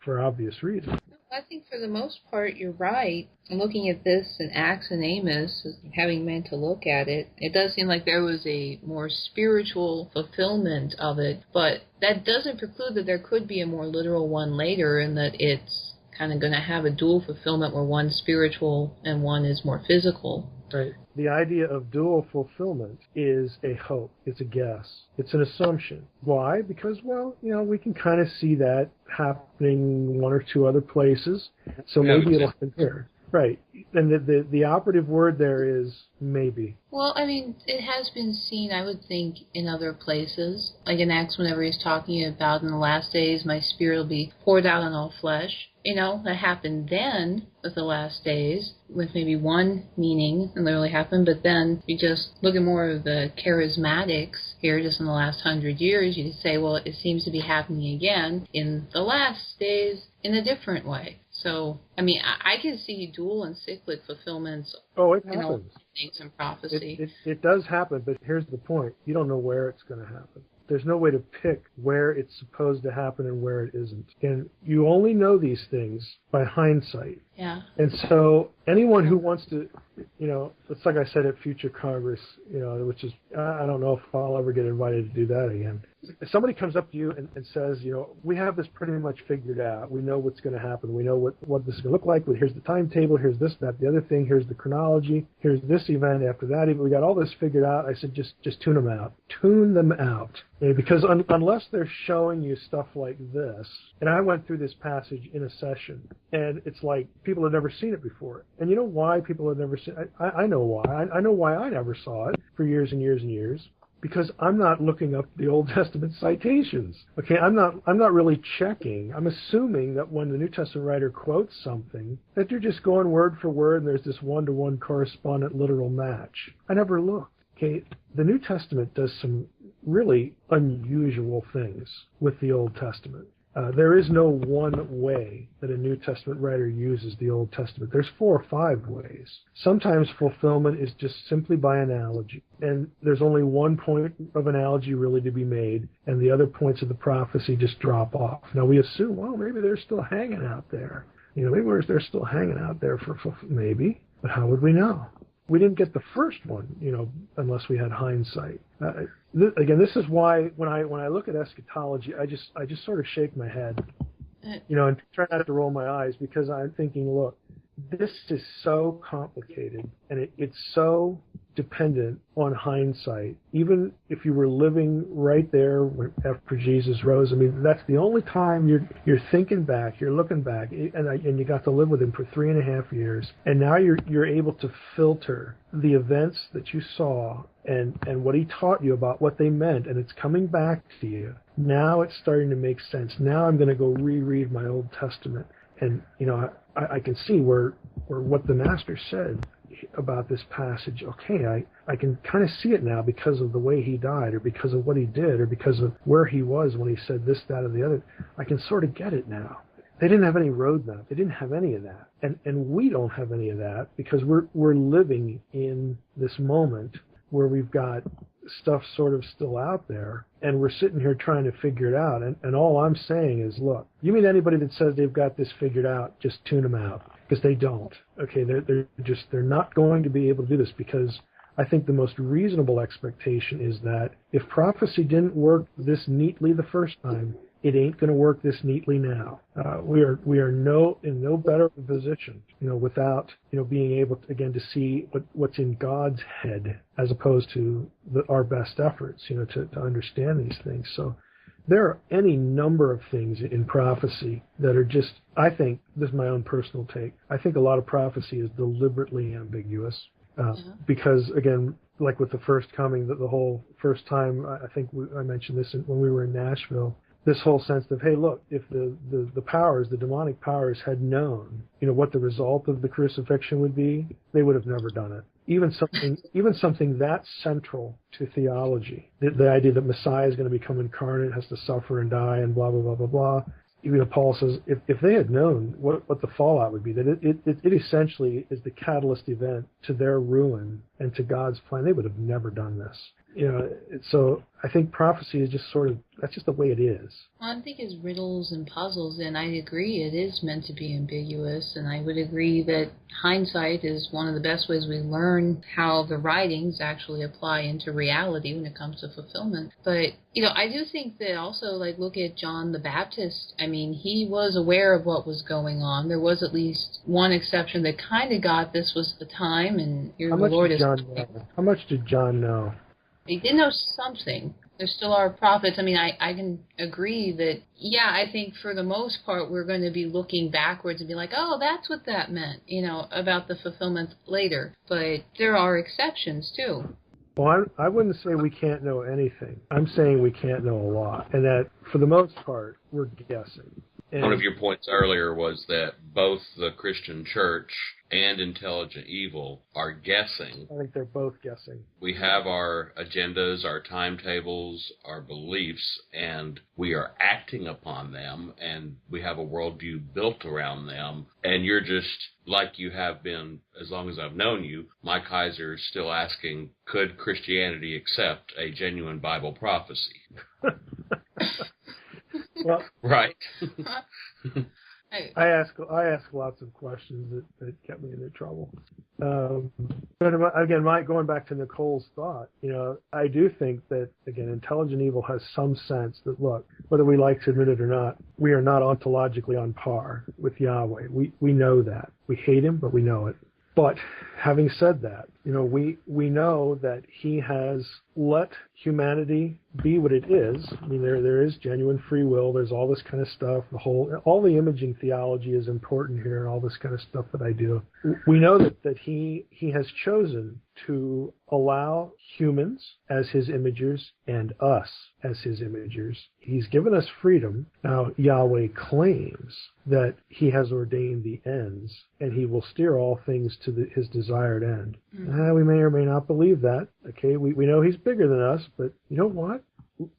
for obvious reasons. I think for the most part, you're right. And looking at this in Acts and Amos, having meant to look at it, it does seem like there was a more spiritual fulfillment of it. But that doesn't preclude that there could be a more literal one later, and that it's kind of going to have a dual fulfillment where one's spiritual and one is more physical. Right. The idea of dual fulfillment is a hope. It's a guess. It's an assumption. Why? Because, we can kind of see that happening one or two other places. So maybe it'll happen here. Right. And the operative word there is maybe. Well, I mean, it has been seen, I would think, in other places. Like in Acts, whenever he's talking about in the last days, my spirit will be poured out on all flesh. That happened then with the last days, with maybe one meaning, and literally happened. But then you just look at more of the charismatics here just in the last 100 years, you could say, well, it seems to be happening again in the last days in a different way. So, I mean, I can see dual and cyclic fulfillments. Oh, it happens. In prophecy. It does happen, but here's the point. You don't know where it's going to happen. There's no way to pick where it's supposed to happen and where it isn't. And you only know these things by hindsight. Yeah. And so anyone who wants to, it's like I said at Future Congress, which is, I don't know if I'll ever get invited to do that again. If somebody comes up to you and says, we have this pretty much figured out. We know what's going to happen. We know what this is going to look like. Here's the timetable. Here's this, that, the other thing. Here's the chronology. Here's this event after that event. We got all this figured out. I said, just tune them out. Tune them out. Because unless they're showing you stuff like this, and I went through this passage in a session, and it's like people have never seen it before. And you know why people have never seen it? I know why. I know why I never saw it for years and years and years. Because I'm not looking up the Old Testament citations. Okay, I'm not really checking. I'm assuming that when the New Testament writer quotes something, that they're just going word for word and there's this one-to-one correspondent literal match. I never looked. Okay, the New Testament does some really unusual things with the Old Testament. There is no one way that a New Testament writer uses the Old Testament. There's 4 or 5 ways. Sometimes fulfillment is just simply by analogy, and there's only one point of analogy really to be made, and the other points of the prophecy just drop off. Now we assume, well, maybe they're still hanging out there. Maybe they're still hanging out there for maybe, but how would we know? We didn't get the first one, unless we had hindsight. Again, this is why when I look at eschatology, I just sort of shake my head, and try not to roll my eyes, because I'm thinking, look, this is so complicated, and it's so dependent on hindsight. Even if you were living right there after Jesus rose, I mean, that's the only time you're thinking back, you're looking back, and you got to live with him for 3.5 years, and now you're able to filter the events that you saw and what he taught you about what they meant, and it's coming back to you. Now it's starting to make sense. Now I'm going to go reread my Old Testament, and I can see where what the Master said about this passage. Okay, I can kind of see it now because of the way he died, or because of what he did, or because of where he was when he said this, that, or the other. I can sort of get it now. They didn't have any roadmap. They didn't have any of that, and we don't have any of that because we're living in this moment where we've got stuff sort of still out there, and we're sitting here trying to figure it out. And all I'm saying is, look, you mean anybody that says they've got this figured out, just tune them out, because they don't. Okay, they're not going to be able to do this, because I think the most reasonable expectation is that if prophecy didn't work this neatly the first time, it ain't going to work this neatly now. We are in no better position, without being able to, again, to see what's in God's head as opposed to our best efforts, to understand these things. So there are any number of things in prophecy that are just, I think, this is my own personal take, I think a lot of prophecy is deliberately ambiguous. Because, again, like with the first coming, the whole first time, I think I mentioned this when we were in Nashville, this whole sense of, hey, look, if the powers, the demonic powers had known, what the result of the crucifixion would be, they would have never done it. Even something that central to theology, the idea that Messiah is going to become incarnate, has to suffer and die, and blah, blah, blah, blah, blah. Even Paul says, if they had known what the fallout would be, that it essentially is the catalyst event to their ruin and to God's plan, they would have never done this. So I think prophecy is just that's just the way it is. Well, I think it's riddles and puzzles, and I agree it is meant to be ambiguous, and I would agree that hindsight is one of the best ways we learn how the writings actually apply into reality when it comes to fulfillment. But, I do think that also, look at John the Baptist. I mean, he was aware of what was going on. There was at least one exception that kind of got this was the time, and here the Lord is... How much did John know? He did know something. There still are prophets. I mean, I can agree that, I think for the most part we're going to be looking backwards and be like, oh, that's what that meant, about the fulfillment later. But there are exceptions, too. Well, I wouldn't say we can't know anything. I'm saying we can't know a lot, and that for the most part we're guessing. And one of your points earlier was that both the Christian church and intelligent evil are guessing. I think they're both guessing. We have our agendas, our timetables, our beliefs, and we are acting upon them, and we have a worldview built around them. And you're just, like you have been as long as I've known you, Mike Heiser is still asking, could Christianity accept a genuine Bible prophecy? Well, right. I ask lots of questions that get me into trouble. But again, going back to Nicole's thought, I do think that, again, intelligent evil has some sense that, look, whether we like to admit it or not, we are not ontologically on par with Yahweh. We know that. We hate him, but we know it. But having said that, we know that he has let humanity be what it is. I mean, there is genuine free will. There's all this kind of stuff. All the imaging theology is important here, and all this kind of stuff that I do. We know that he has chosen to allow humans as his imagers and us as his imagers. He's given us freedom. Now, Yahweh claims that he has ordained the ends, and he will steer all things to his desired end. We may or may not believe that. Okay, we know he's bigger than us, but you know what?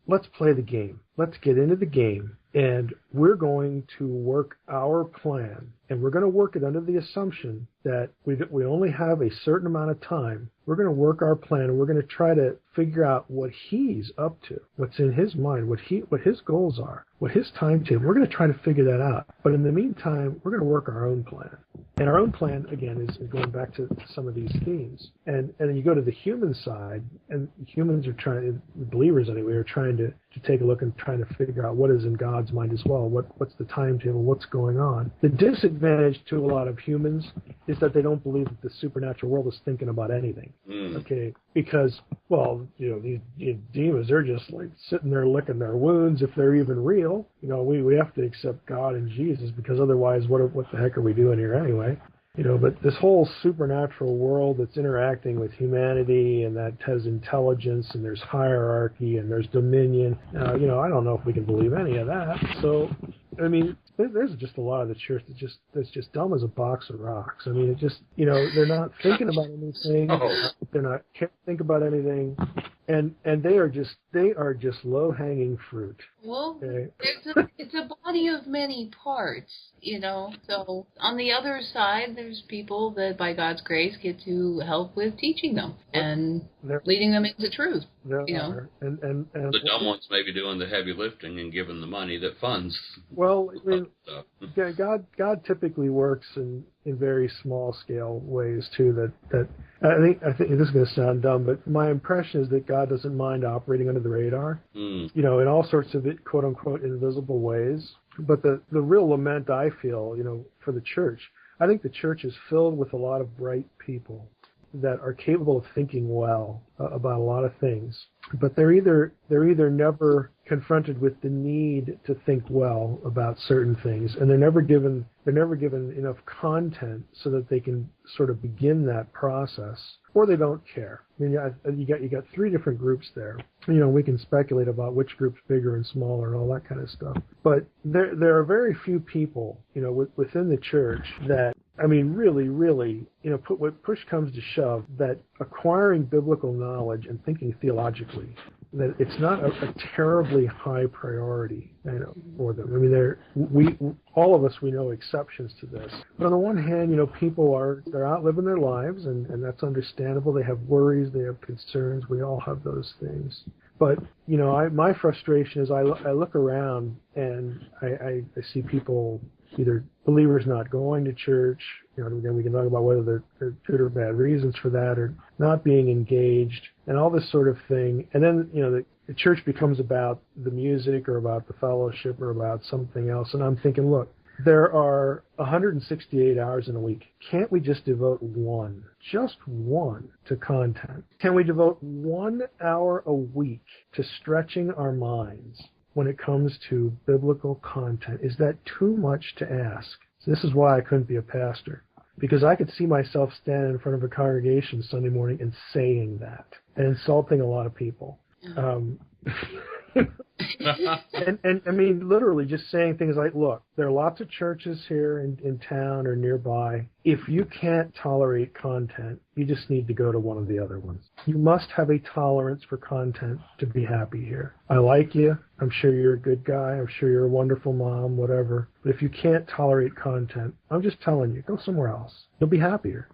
Let's play the game. Let's get into the game, and we're going to work our plan, and we're going to work it under the assumption that we only have a certain amount of time. We're going to work our plan, and we're going to try to figure out what he's up to, what's in his mind, what his goals are, what his timetable. We're going to try to figure that out. But in the meantime, we're going to work our own plan. And our own plan, again, is going back to some of these themes. And then you go to the human side, and humans are trying, believers anyway, are trying to take a look and trying to figure out what is in God's mind as well. What's the timetable? What's going on? The disadvantage to a lot of humans is that they don't believe that the supernatural world is thinking about anything. Okay, because, well, these demons, they're just like sitting there licking their wounds if they're even real. We have to accept God and Jesus, because otherwise what the heck are we doing here anyway? But this whole supernatural world that's interacting with humanity and that has intelligence and there's hierarchy and there's dominion, I don't know if we can believe any of that. So, I mean, there's just a lot of the church that's just dumb as a box of rocks. I mean, it just, they're not thinking about anything. They're not can't think about anything. And they are just low-hanging fruit. Well, okay? It's a body of many parts, So on the other side, there's people that by God's grace get to help with teaching them and leading them into truth. And the dumb ones may be doing the heavy lifting and giving the money that funds. Well, I mean, God typically works in very small scale ways too. That I think this is going to sound dumb, but my impression is that God doesn't mind operating under the radar. In all sorts of quote unquote invisible ways. But the real lament I feel, for the church, I think the church is filled with a lot of bright people that are capable of thinking well about a lot of things, but they're either never confronted with the need to think well about certain things, and they're never given enough content so that they can sort of begin that process, or they don't care. I mean, you got three different groups there. We can speculate about which group's bigger and smaller and all that kind of stuff, but there are very few people, within the church that, I mean, really, when push comes to shove, that acquiring biblical knowledge and thinking theologically that it's not a terribly high priority, for them. I mean, all of us, we know exceptions to this. But on the one hand, people they're out living their lives, and that's understandable. They have worries, they have concerns. We all have those things. But, my frustration is I look around and I see people, either believers not going to church, again, we can talk about whether there are good or bad reasons for that, or not being engaged, and all this sort of thing. And then, the church becomes about the music or about the fellowship or about something else. And I'm thinking, look, there are 168 hours in a week. Can't we just devote just one, to content? Can we devote 1 hour a week to stretching our minds when it comes to biblical content? Is that too much to ask? So this is why I couldn't be a pastor, because I could see myself standing in front of a congregation Sunday morning and saying that and insulting a lot of people. And I mean, literally just saying things like, look, there are lots of churches here in town or nearby. If you can't tolerate content, you just need to go to one of the other ones. You must have a tolerance for content to be happy here. I like you. I'm sure you're a good guy. I'm sure you're a wonderful mom, whatever. But if you can't tolerate content, I'm just telling you, go somewhere else. You'll be happier.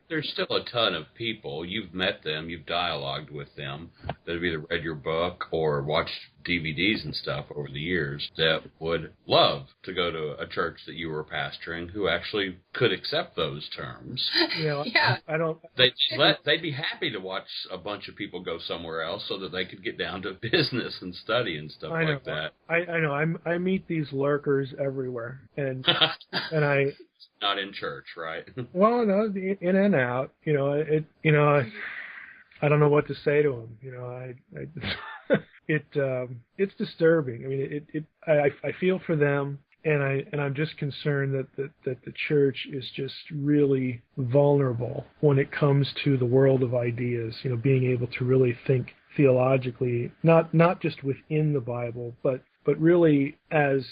There's still a ton of people, you've met them, you've dialogued with them, that have either read your book or watched DVDs and stuff over the years that would love to go to a church that you were pastoring who actually could accept those terms. Yeah. I don't. They'd be happy to watch a bunch of people go somewhere else so that they could get down to business and study and stuff like that. I know. I meet these lurkers everywhere, and I. Not in church, right? Well, no, in and out. I don't know what to say to them. It's disturbing. I mean, I feel for them, and I'm just concerned that the church is just really vulnerable when it comes to the world of ideas. Being able to really think theologically, not just within the Bible, but really as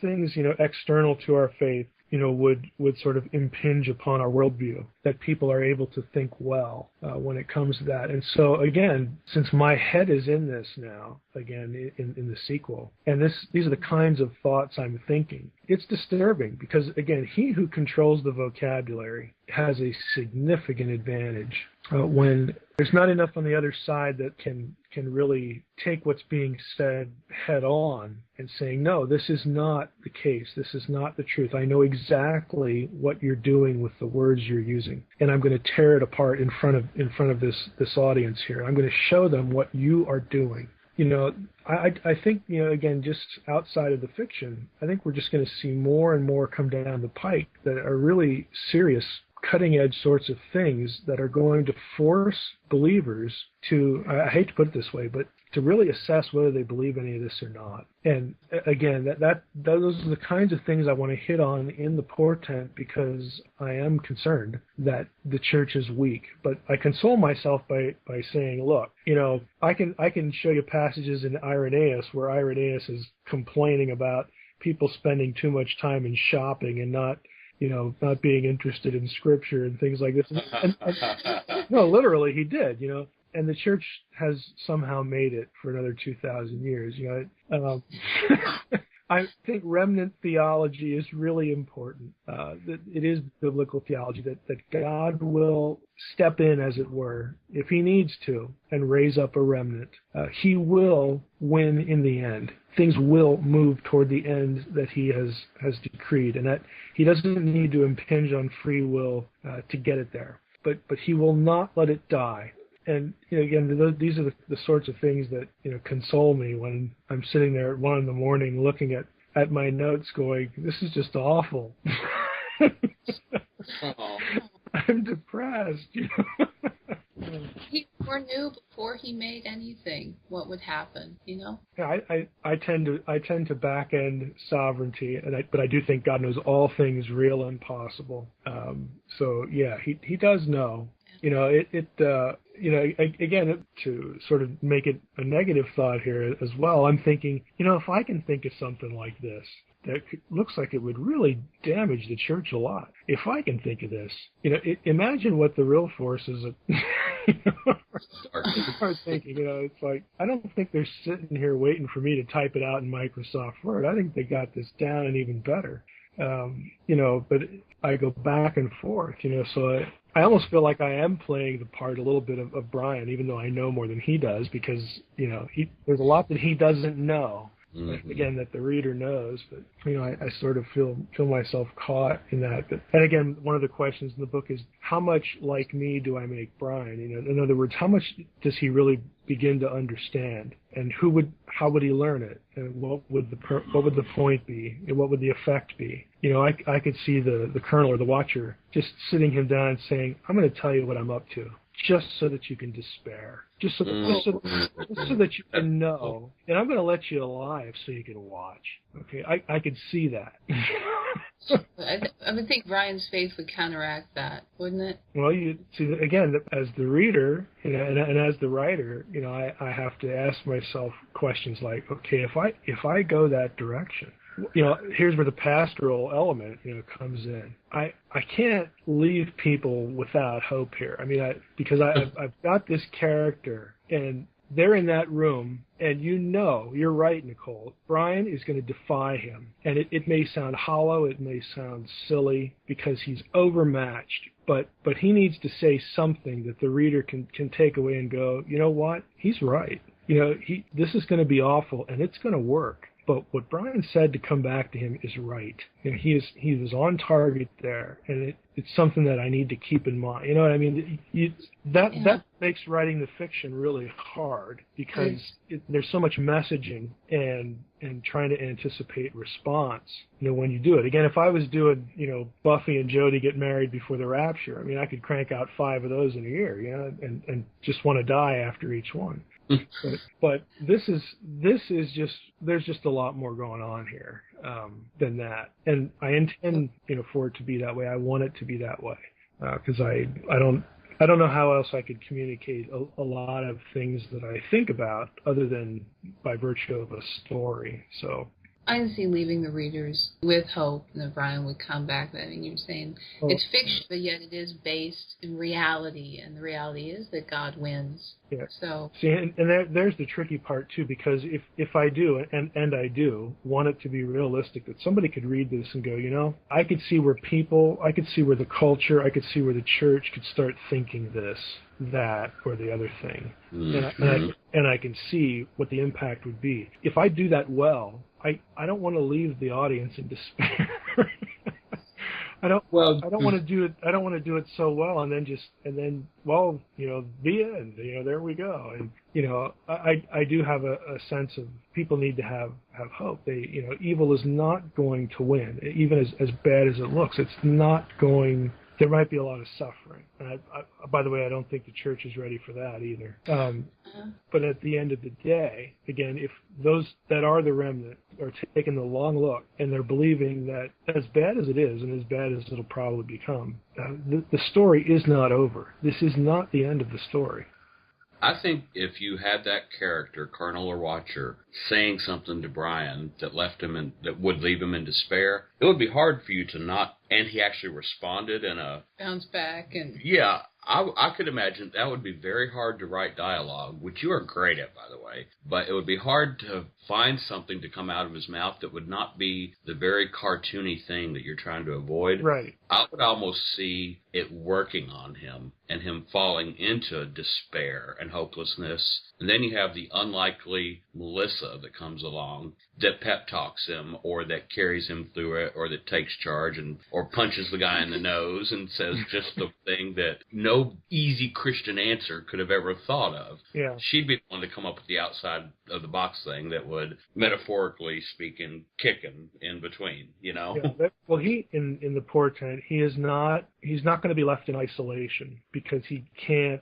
things external to our faith. Would sort of impinge upon our worldview, that people are able to think well when it comes to that. And so, again, since my head is in this now, again, in the sequel, and these are the kinds of thoughts I'm thinking, it's disturbing because, again, he who controls the vocabulary has a significant advantage when there's not enough on the other side that can really take what's being said head on and saying, no, this is not the case. This is not the truth. I know exactly what you're doing with the words you're using, and I'm going to tear it apart in front of this audience here. I'm going to show them what you are doing. I think, again, just outside of the fiction, I think we're just going to see more and more come down the pike that are really serious, cutting-edge sorts of those that are going to force believers to, I hate to put it this way, but to really assess whether they believe any of this or not. And again, those are the kinds of things I want to hit on in the portent, because I am concerned that the church is weak. But I console myself by saying, look, I can show you passages in Irenaeus where Irenaeus is complaining about people spending too much time in shopping and not being interested in Scripture and things like this. And no, literally, he did, and the church has somehow made it for another 2,000 years. I think remnant theology is really important. That it is biblical theology, that God will step in, as it were, if he needs to, and raise up a remnant. He will win in the end. Things will move toward the end that he has decreed, and that he doesn't need to impinge on free will to get it there. But he will not let it die. And again, these are the sorts of things that console me when I'm sitting there at 1 a.m. looking at my notes, going, "This is just awful." I'm depressed. He foreknew before he made anything what would happen. Yeah, I tend to back end sovereignty, but I do think God knows all things real and possible. So yeah, he does know. Again, to sort of make it a negative thought here as well, I'm thinking, if I can think of something like this, that looks like it would really damage the church a lot. If I can think of this, imagine what the real forces Start thinking, it's like, I don't think they're sitting here waiting for me to type it out in Microsoft Word. I think they got this down and even better. But I go back and forth, so I almost feel like I am playing the part a little bit of Brian, even though I know more than he does, because, there's a lot that he doesn't know. Mm-hmm. Again, that the reader knows, but I sort of feel myself caught in that. But, and again, one of the questions in the book is, how much like me do I make Brian? In other words, how much does he really begin to understand, and how would he learn it, and what would the point be, and what would the effect be? I could see the colonel or the watcher just sitting him down and saying, I'm going to tell you what I'm up to, just so that you can despair, just so that you can know, and I'm going to let you alive so you can watch. Okay, I could see that. I would think Brian's faith would counteract that, wouldn't it? Well, you see, again, as the reader, and as the writer, I have to ask myself questions like, okay, if I go that direction, here's where the pastoral element, comes in. I can't leave people without hope here. I mean, because I've got this character, and they're in that room, and you're right, Nicole. Brian is going to defy him, and it may sound hollow, it may sound silly, because he's overmatched. But he needs to say something that the reader can take away and go, you know what? He's right. This is going to be awful, and it's going to work. But what Brian said to come back to him is right. He was on target there, and it's something that I need to keep in mind. You know what I mean? That makes writing the fiction really hard, because there's so much messaging and trying to anticipate response. When you do it. Again, if I was doing Buffy and Jody get married before the rapture, I mean, I could crank out 5 of those in a year, and just want to die after each one. But this is just, there's just a lot more going on here than that, and I intend for it to be that way. I want it to be that way, because I don't know how else I could communicate a lot of things that I think about other than by virtue of a story. So I can see leaving the readers with hope, and that Brian would come back. I mean, you're saying it's fiction, but yet it is based in reality, and the reality is that God wins. Yeah. So see, and there's the tricky part too, because if I do, and I do want it to be realistic, that somebody could read this and go, I could see where the culture, I could see where the church could start thinking this, that, or the other thing, and I can see what the impact would be if I do that well. I don't want to leave the audience in despair. I don't want to do it. I don't want to do it so well, and then the end. There we go. And I do have a sense of people need to have hope. Evil is not going to win, even as bad as it looks. It's not going. There might be a lot of suffering. And by the way, I don't think the church is ready for that either. But at the end of the day, again, if those that are the remnant are taking the long look and they're believing that as bad as it is and as bad as it'll probably become, the story is not over. This is not the end of the story. I think if you had that character, Colonel or Watcher, saying something to Brian that that would leave him in despair, it would be hard for you to not. And he actually responded in a bounce back, and yeah. I could imagine that would be very hard to write dialogue, which you are great at, by the way. But it would be hard to find something to come out of his mouth that would not be the very cartoony thing that you're trying to avoid. Right. I would almost see it working on him and him falling into despair and hopelessness. And then you have the unlikely Melissa that comes along that pep talks him, or that carries him through it, or that takes charge or punches the guy in the nose and says just the thing that no easy Christian answer could have ever thought of. Yeah. She'd be the one to come up with the outside of the box thing that would, metaphorically speaking, kick him in between, Yeah, well, he in the portent, he's not going to be left in isolation, because he can't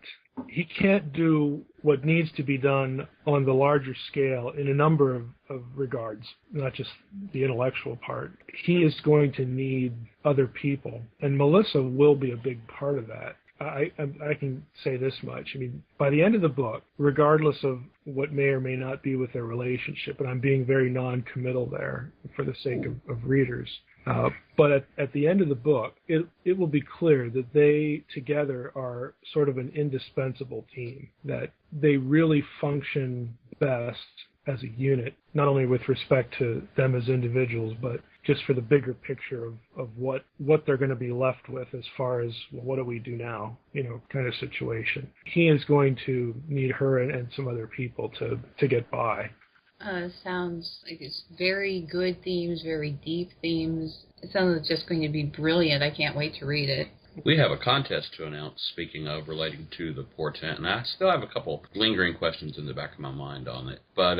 do what needs to be done on the larger scale in a number of regards, not just the intellectual part. He is going to need other people, and Melissa will be a big part of that. I can say this much. I mean, by the end of the book, regardless of what may or may not be with their relationship, and I'm being very non-committal there for the sake of readers, But at the end of the book, it will be clear that they together are sort of an indispensable team, that they really function best as a unit, not only with respect to them as individuals, but just for the bigger picture of what they're going to be left with as far as, well, what do we do now, kind of situation. He is going to need her and some other people to get by. Sounds like it's very good themes, very deep themes. It sounds like it's just going to be brilliant. I can't wait to read it. We have a contest to announce, speaking of relating to the portent, and I still have a couple lingering questions in the back of my mind on it. But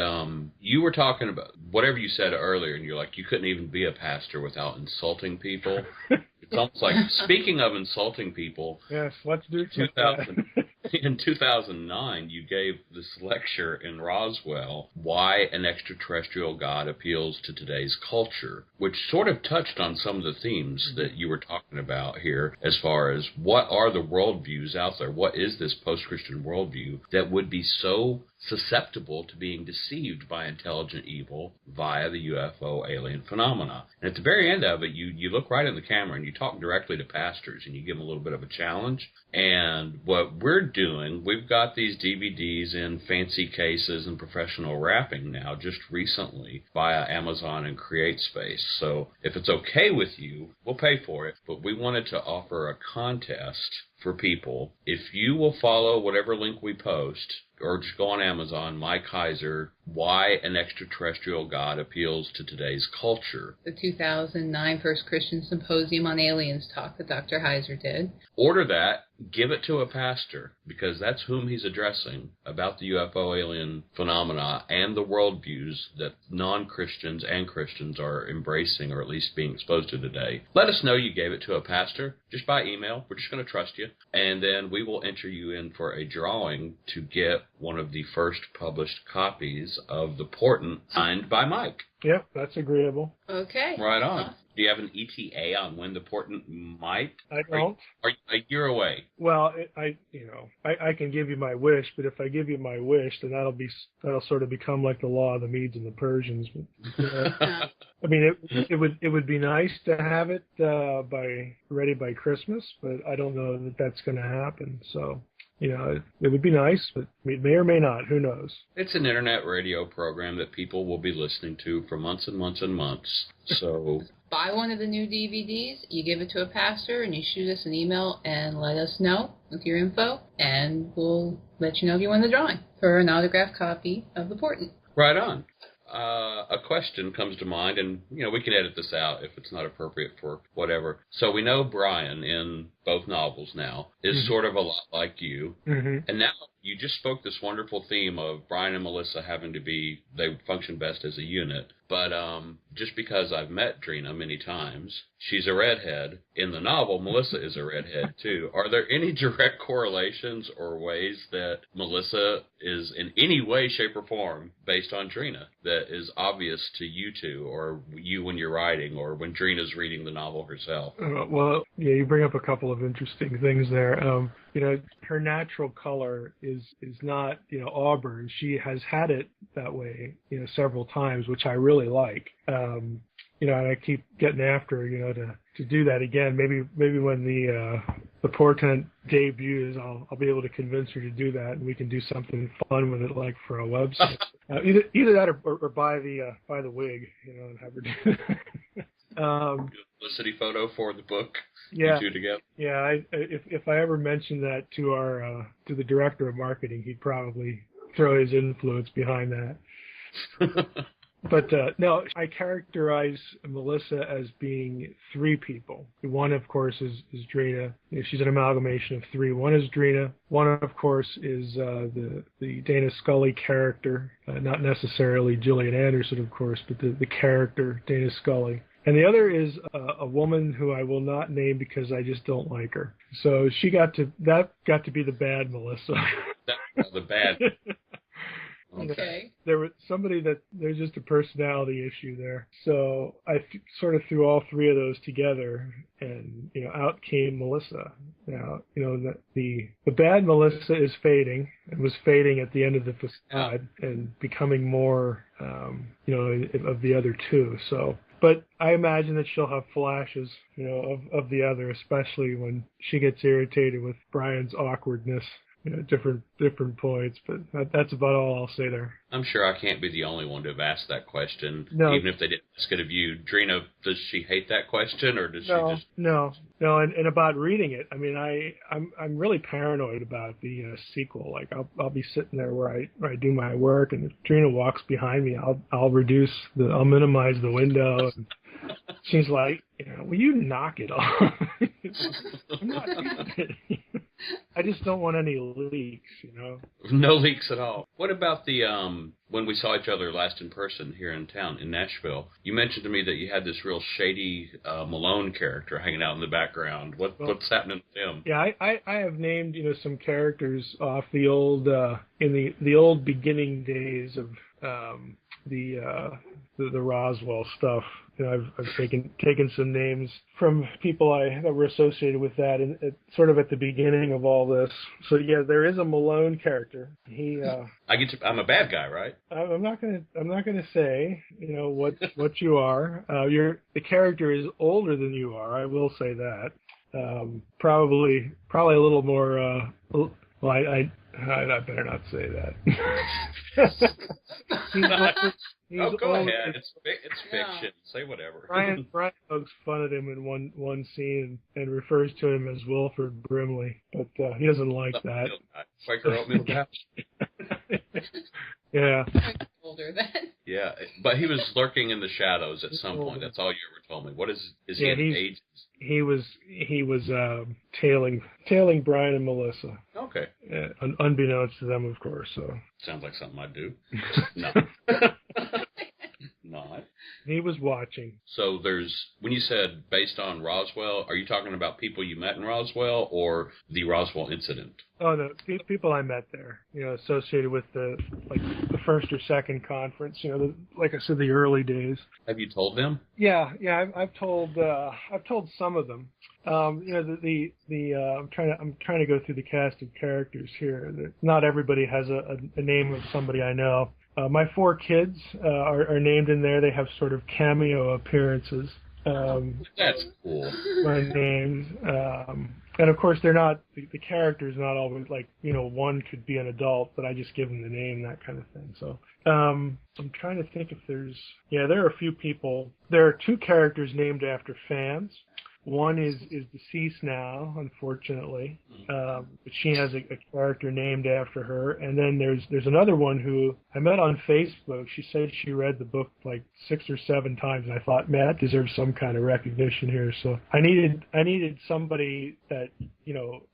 you were talking about whatever you said earlier, and you're like, you couldn't even be a pastor without insulting people. It's almost like, speaking of insulting people, yes, let's do 2000. In 2009, you gave this lecture in Roswell, Why an Extraterrestrial God Appeals to Today's Culture, which sort of touched on some of the themes that you were talking about here, as far as what are the worldviews out there? What is this post-Christian worldview that would be so susceptible to being deceived by intelligent evil via the UFO alien phenomena? And at the very end of it, you look right in the camera and you talk directly to pastors and you give them a little bit of a challenge. And what we're doing, we've got these DVDs in fancy cases and professional wrapping now, just recently via Amazon and CreateSpace. So if it's okay with you, we'll pay for it. But we wanted to offer a contest for people. If you will follow whatever link we post, or just go on Amazon, Mike Heiser, Why an Extraterrestrial God Appeals to Today's Culture. The 2009 First Christian Symposium on Aliens talk that Dr. Heiser did. Order that, give it to a pastor, because that's whom he's addressing about the UFO alien phenomena and the worldviews that non-Christians and Christians are embracing, or at least being exposed to today. Let us know you gave it to a pastor, just by email. We're just going to trust you. And then we will enter you in for a drawing to get one of the first published copies of The Portent signed by Mike. Yep, that's agreeable. Okay. Right on. Do you have an ETA on when The Portent might? I don't. Are you a year away? Well, I can give you my wish, but if I give you my wish, then that'll sort of become like the law of the Medes and the Persians. But, I mean, it would be nice to have it ready by Christmas, but I don't know that that's going to happen. So, it would be nice, but it may or may not. Who knows? It's an internet radio program that people will be listening to for months and months and months. So buy one of the new DVDs, you give it to a pastor, and you shoot us an email and let us know with your info, and we'll let you know if you won the drawing for an autographed copy of The Portent. Right on. A question comes to mind, and, we can edit this out if it's not appropriate for whatever. So we know Brian in both novels now is sort of a lot like you. Mm-hmm. And now you just spoke this wonderful theme of Brian and Melissa having to they function best as a unit. But just because I've met Drina many times, she's a redhead. In the novel, Melissa is a redhead, too. Are there any direct correlations or ways that Melissa is in any way, shape, or form based on Drina that is obvious to you two, or you when you're writing, or when Drina's reading the novel herself? Well, yeah, you bring up a couple of interesting things there. Her natural color is not, auburn. She has had it that way, several times, which I really like. And I keep getting after her, to do that again. Maybe when the Portent debuts, I'll be able to convince her to do that, and we can do something fun with it, like for a website. Either that or buy the wig, and have her do that. Publicity photo for the book. Yeah, you two together. Yeah. If I ever mentioned that to the director of marketing, he'd probably throw his influence behind that. But no, I characterize Melissa as being three people. One, of course, is Drina. She's an amalgamation of three. One is Drina. One, of course, is the Dana Scully character, not necessarily Gillian Anderson, of course, but the character Dana Scully. And the other is a woman who I will not name because I just don't like her. So that got to be the bad Melissa. That's the bad. Okay. There was somebody that there's just a personality issue there. So I sort of threw all three of those together, and out came Melissa. Now the bad Melissa is fading, and was fading at the end of the Facade, and becoming more of the other two. So But I imagine that she'll have flashes, of the other, especially when she gets irritated with Brian's awkwardness, at different points. But that's about all I'll say there. I'm sure I can't be the only one to have asked that question, No. even if they didn't ask it of you. Drina, does she hate that question, or does she just... No. And about reading it, I mean, I'm really paranoid about the sequel. Like, I'll be sitting there where I do my work, and if Drina walks behind me, I'll minimize the window. And she's like, will you knock it off? I'm not doing it. I just don't want any leaks, No leaks at all. What about the when we saw each other last in person here in town, in Nashville? You mentioned to me that you had this real shady Malone character hanging out in the background. What's happening with him? Yeah, I have named some characters off the old in the old beginning days of the Roswell stuff. I've taken some names from people that were associated with that, and sort of at the beginning of all this. So yeah, there is a Malone character. I'm a bad guy, right? I'm not gonna say what you are. The character is older than you are. I will say that. Probably a little more. Well, I better not say that. Go ahead. It's fiction. Yeah. Say whatever. Brian pokes fun at him in one scene and refers to him as Wilford Brimley, but he doesn't like that. Quaker oatmeal. Yeah. Older then. Yeah, but he was lurking in the shadows at some point. That's all you ever told me. What is he in age? He was tailing Brian and Melissa. Okay. Unbeknownst to them, of course. So. Sounds like something I'd do. No. Not. He was watching. So when you said based on Roswell, are you talking about people you met in Roswell or the Roswell incident? Oh, no, people I met there, associated with the first or second conference, like I said, the early days. Have you told them? Yeah, I've told some of them. I'm trying to go through the cast of characters here. Not everybody has a name of somebody I know. My 4 kids are named in there. They have sort of cameo appearances. That's cool. My names. And of course, they're not, the character's not always like, one could be an adult, but I just give them the name, that kind of thing. So, I'm trying to think if there are a few people. There are 2 characters named after fans. One is deceased now, unfortunately, but she has a character named after her. And then there's another one who I met on Facebook. She said she read the book like 6 or 7 times, and I thought, man, that deserves some kind of recognition here. So I needed somebody that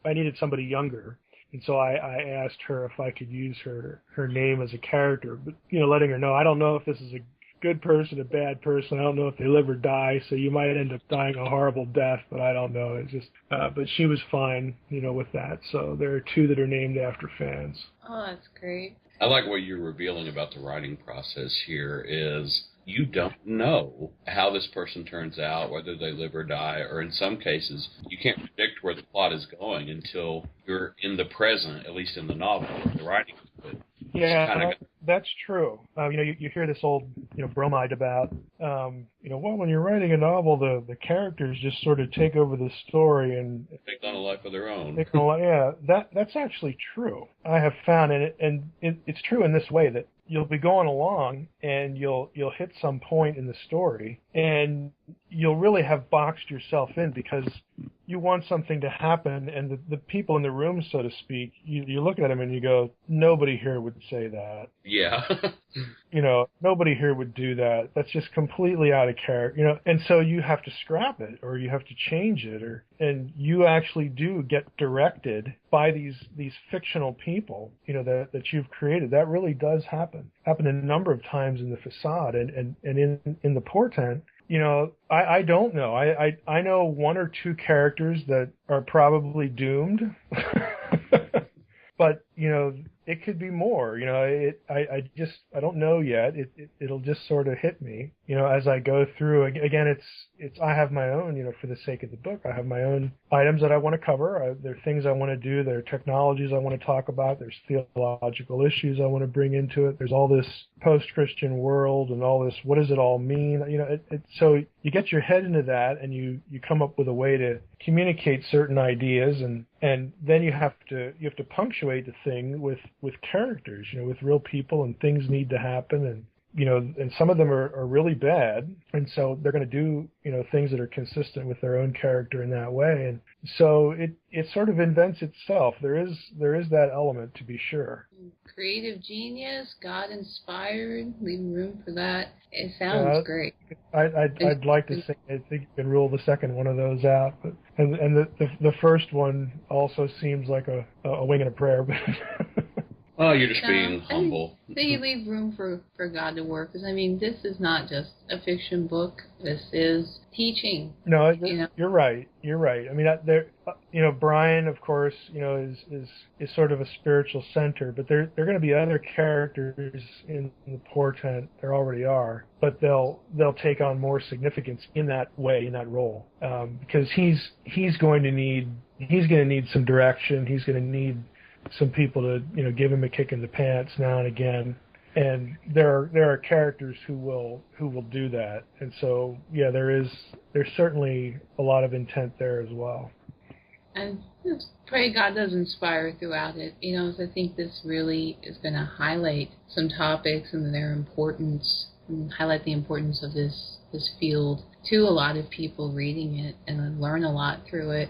I needed somebody younger. And so I asked her if I could use her name as a character, but letting her know I don't know if this is a good person, a bad person. I don't know if they live or die, so you might end up dying a horrible death, but I don't know. It's just, but she was fine, with that. So there are 2 that are named after fans. Oh, that's great. I like what you're revealing about the writing process here is you don't know how this person turns out, whether they live or die, or in some cases, you can't predict where the plot is going until you're in the present, at least in the novel. The writing is good. Yeah, that's true. You hear this old, bromide about, well, when you're writing a novel, the characters just sort of take over the story and take on a life of their own. Yeah, that's actually true. I have found it, and it's true in this way that you'll be going along and you'll hit some point in the story and you'll really have boxed yourself in because you want something to happen, and the people in the room, so to speak, you look at them and you go, nobody here would say that. Yeah. Nobody here would do that. That's just completely out of character. And so you have to scrap it or you have to change it, and you actually do get directed by these fictional people, that you've created. That really does happen. Happened a number of times in the Facade and in the Portent. I don't know. I know 1 or 2 characters that are probably doomed. But, it could be more. I don't know yet. It'll just sort of hit me, as I go through. Again, I have my own, for the sake of the book, I have my own items that I want to cover. There are things I want to do. There are technologies I want to talk about. There's theological issues I want to bring into it. There's all this post-Christian world and all this. What does it all mean? So you get your head into that, and you come up with a way to communicate certain ideas, and then you have to punctuate the thing with characters, with real people, and things need to happen, and and some of them are really bad, and so they're going to do things that are consistent with their own character in that way, and so it sort of invents itself. There is that element, to be sure. Creative genius, God inspired, leaving room for that. It sounds great. I'd like to say I think you can rule the second one of those out, but and the first one also seems like a wing and a prayer. Oh, you're just being humble. So you leave room for God to work, because this is not just a fiction book. This is teaching. No, you're right. You're right. Brian, of course, is sort of a spiritual center, but there are going to be other characters in the portent. There already are, but they'll take on more significance in that way, in that role, because he's going to need some direction. He's going to need some people to give him a kick in the pants now and again, and there are characters who will do that, and so there's certainly a lot of intent there as well. And just pray God does inspire throughout it. I think this really is going to highlight some topics and their importance, and highlight the importance of this field to a lot of people reading it, and learn a lot through it.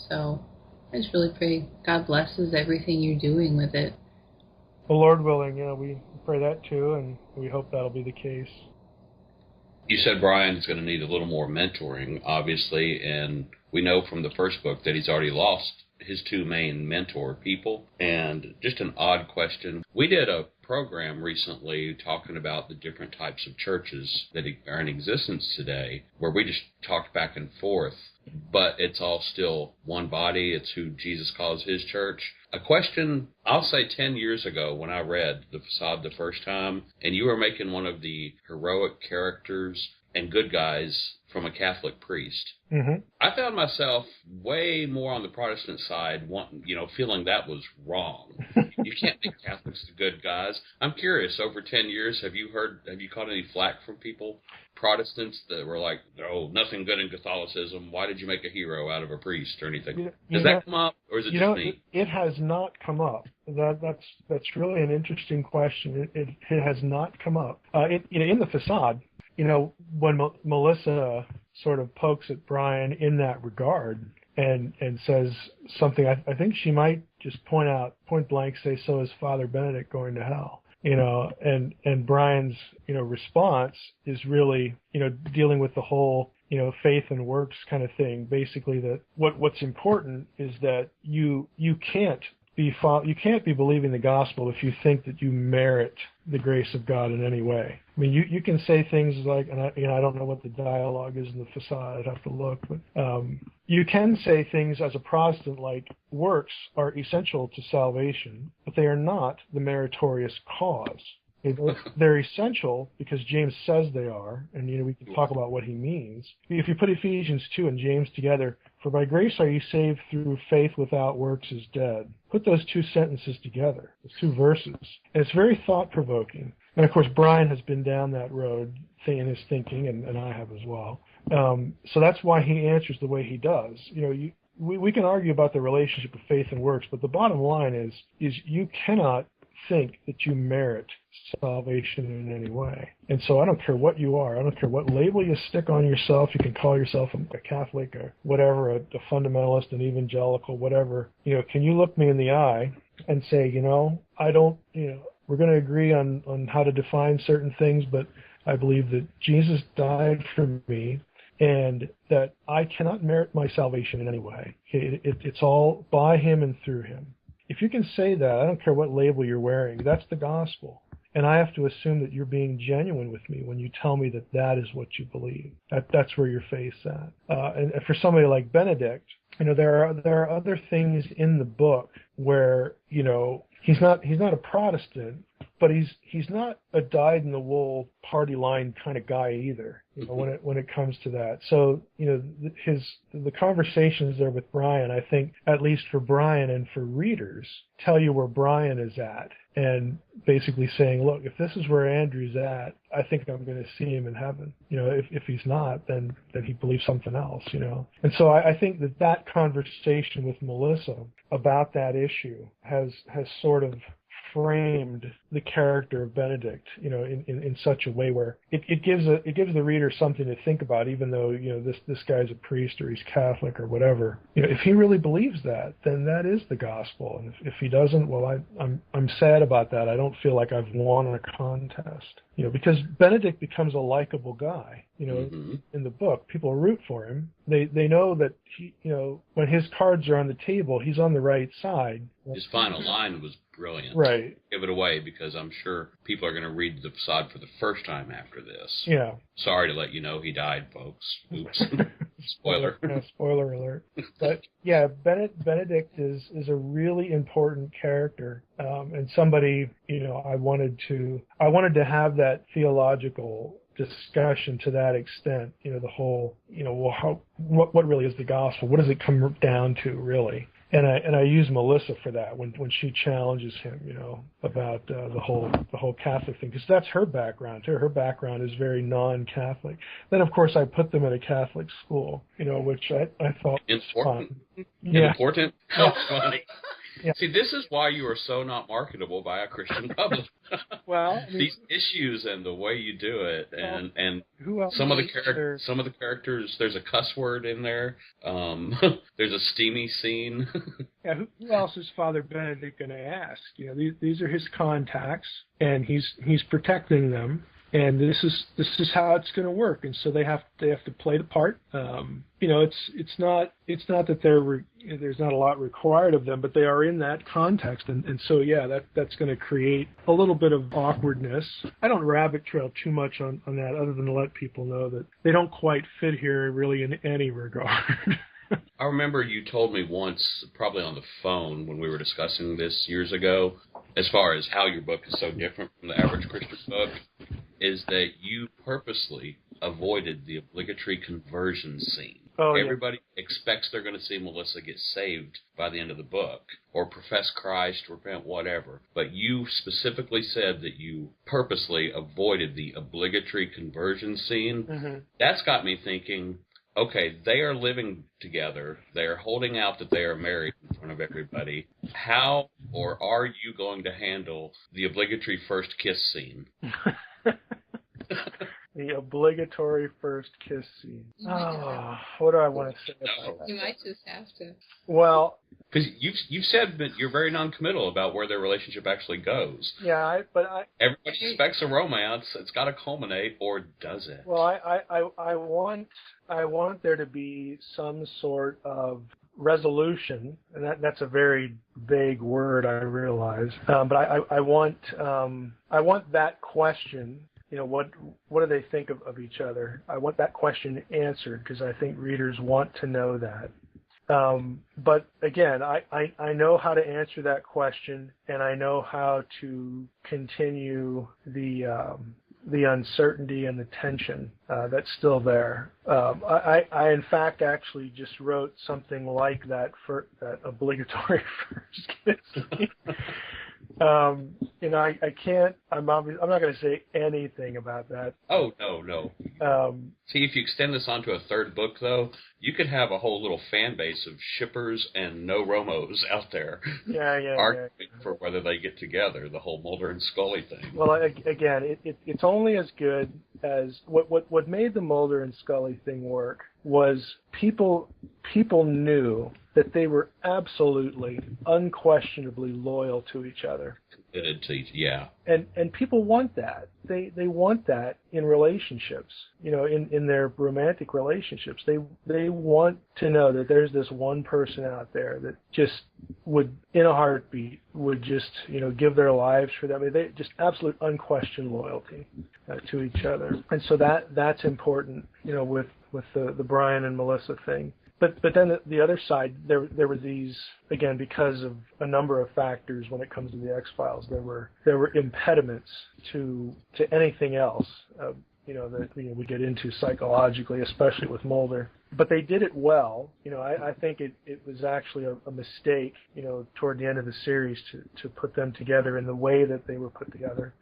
So I just really pray God blesses everything you're doing with it. Well, Lord willing, we pray that too, and we hope that'll be the case. You said Brian's going to need a little more mentoring, obviously, and we know from the first book that he's already lost his two main mentor people. And just an odd question. We did a program recently talking about the different types of churches that are in existence today, where we just talked back and forth, but it's all still one body. It's who Jesus calls his church. A question, I'll say 10 years ago when I read The Facade the first time, and you were making one of the heroic characters and good guys from a Catholic priest. Mm-hmm. I found myself way more on the Protestant side, feeling that was wrong. You can't make Catholics the good guys. I'm curious, over 10 years, have you caught any flack from people, Protestants, that were like, oh, nothing good in Catholicism, why did you make a hero out of a priest or anything? Does that come up, or is it just me? It has not come up. That's really an interesting question. It has not come up. In the Facade, when Melissa sort of pokes at Brian in that regard and says something, I think she might just point blank say, so is Father Benedict going to hell? And Brian's, response is really, dealing with the whole, faith and works kind of thing. Basically, that what's important is that you can't be believing the gospel if you think that you merit the grace of God in any way. I mean, you can say things like, and I don't know what the dialogue is in the Facade, I'd have to look, but you can say things as a Protestant like, works are essential to salvation, but they are not the meritorious cause. They're essential because James says they are, and we can talk about what he means. If you put Ephesians 2 and James together, for by grace are you saved through faith without works is dead. Put those two sentences together, those two verses, and it's very thought-provoking. And of course, Brian has been down that road in his thinking, and I have as well. So that's why he answers the way he does. We can argue about the relationship of faith and works, but the bottom line is you cannot think that you merit salvation in any way. And so I don't care what you are. I don't care what label you stick on yourself. You can call yourself a Catholic or whatever, a fundamentalist, an evangelical, whatever. Can you look me in the eye and say, I don't, we're going to agree on how to define certain things, but I believe that Jesus died for me and that I cannot merit my salvation in any way. It's all by him and through him. If you can say that, I don't care what label you're wearing, that's the gospel. And I have to assume that you're being genuine with me when you tell me that that is what you believe. That's where your faith's at. And for somebody like Benedict, there are other things in the book where, you know, he's not a Protestant, but he's not a dyed-in-the-wool party line kind of guy either, you know, when it comes to that. So, you know, the conversations there with Brian, I think, at least for Brian and for readers, tell you where Brian is at, and basically saying, look, if this is where Andrew's at, I think I'm going to see him in heaven. You know, if he's not, then he believes something else, you know. And so I think that conversation with Melissa about that issue has sort of framed the character of Benedict, you know, in such a way where it gives the reader something to think about, even though, you know, this guy's a priest or he's Catholic or whatever. You know, if he really believes that, then that is the gospel. And if he doesn't, well, I'm sad about that. I don't feel like I've won a contest. You know, because Benedict becomes a likable guy, you know, in the book. People root for him. They know that he, you know, when his cards are on the table, he's on the right side. His final line was brilliant. Right. Give it away, because I'm sure people are going to read the Facade for the first time after this. Yeah. Sorry to let you know he died, folks. Oops. Spoiler. Yeah, spoiler alert. But yeah, Benedict is a really important character, and somebody, you know, I wanted to have that theological discussion to that extent. You know, the whole, you know, well, what really is the gospel? What does it come down to, really? And I use Melissa for that when she challenges him, you know, about the whole Catholic thing, because that's her background too. Her background is very non-Catholic. Then of course I put them at a Catholic school, you know, which I thought was fun. Yeah. Important. How funny. Yeah. See, this is why you are so not marketable by a Christian public. Well, I mean, these issues and the way you do it, and who else some of the characters, there's a cuss word in there. There's a steamy scene. Yeah, who else is Father Benedict going to ask? You know, these are his contacts, and he's protecting them. And this is how it's going to work, and so they have to play the part. You know, it's not that there's not a lot required of them, but they are in that context, and so yeah, that's going to create a little bit of awkwardness. I don't rabbit trail too much on that, other than to let people know that they don't quite fit here really in any regard. I remember you told me once, probably on the phone when we were discussing this years ago, as far as how your book is so different from the average Christian book, is that you purposely avoided the obligatory conversion scene. Oh, Everybody expects they're going to see Melissa get saved by the end of the book, or profess Christ, repent, whatever. But you specifically said that you purposely avoided the obligatory conversion scene. Mm-hmm. That's got me thinking, okay, they are living together. They are holding out that they are married in front of everybody. How or are you going to handle the obligatory first kiss scene? The obligatory first kiss scene. Oh, what do I want to say about that? You might just have to. Well, because you've said that you're very non-committal about where their relationship actually goes. Yeah, everybody expects a romance. It's got to culminate, or does it? Well, I want there to be some sort of resolution, and that's a very vague word, I realize. But I want that question. You know, what do they think of each other? I want that question answered, because I think readers want to know that. But again, I know how to answer that question, and I know how to continue the uncertainty and the tension that's still there. I in fact actually just wrote something like that for that obligatory first kiss. You know, I can't. I'm not going to say anything about that. Oh no. See, if you extend this onto a third book, though, you could have a whole little fan base of shippers and no Romos out there. Arguing for whether they get together. The whole Mulder and Scully thing. Well, again, it's only as good as what made the Mulder and Scully thing work was people knew that they were absolutely, unquestionably loyal to each other. Committed to each, yeah. And people want that. They want that in relationships. You know, in their romantic relationships, they want to know that there's this one person out there that just would, in a heartbeat, would just, you know, give their lives for them. I mean, they just absolute unquestioned loyalty to each other. And so that's important. You know, with the Brian and Melissa thing. But then the other side, there were these, again, because of a number of factors when it comes to the X-Files, there were impediments to anything else, that we get into psychologically, especially with Mulder. But they did it well. I think it was actually a mistake, toward the end of the series to put them together in the way that they were put together.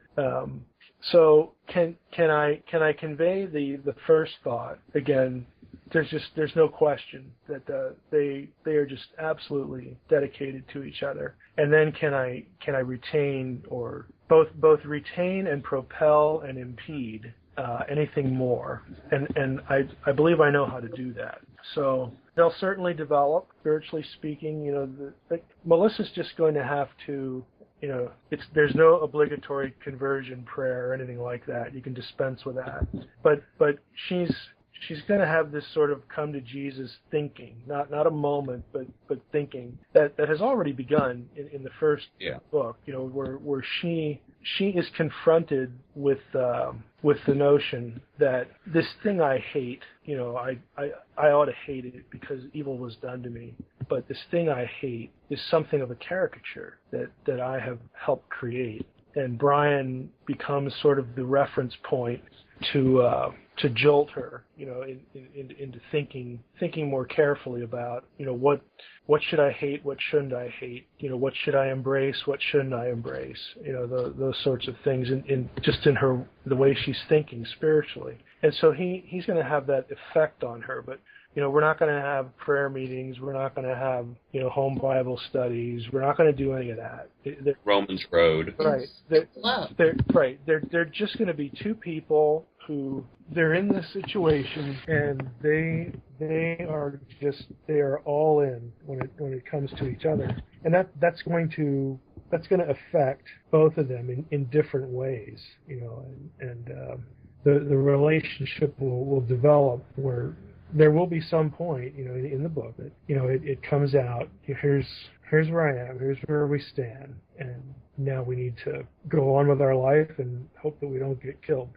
So can I convey the first thought again? There's no question that they are just absolutely dedicated to each other. And then can I retain or both retain and propel and impede anything more? And I believe I know how to do that. So they'll certainly develop, spiritually speaking. Melissa's just going to have to. There's no obligatory conversion prayer or anything like that. You can dispense with that. But she's going to have this sort of come to Jesus thinking, not a moment, but thinking that has already begun in the first book. Where she is confronted with the notion that this thing I hate, I ought to hate it because evil was done to me. But this thing I hate is something of a caricature that I have helped create. And Brian becomes sort of the reference point to jolt her, into thinking more carefully about, what should I hate, what shouldn't I hate, what should I embrace, what shouldn't I embrace, those sorts of things, in the way she's thinking spiritually. And so he's going to have that effect on her, but. We're not going to have prayer meetings. We're not going to have, home Bible studies. We're not going to do any of that. Romans Road. Right. They're just going to be two people who they're in this situation and they are all in when it comes to each other, and that's going to affect both of them in different ways. The relationship will develop where. There will be some point, in the book that, it comes out, here's where I am, here's where we stand, and now we need to go on with our life and hope that we don't get killed.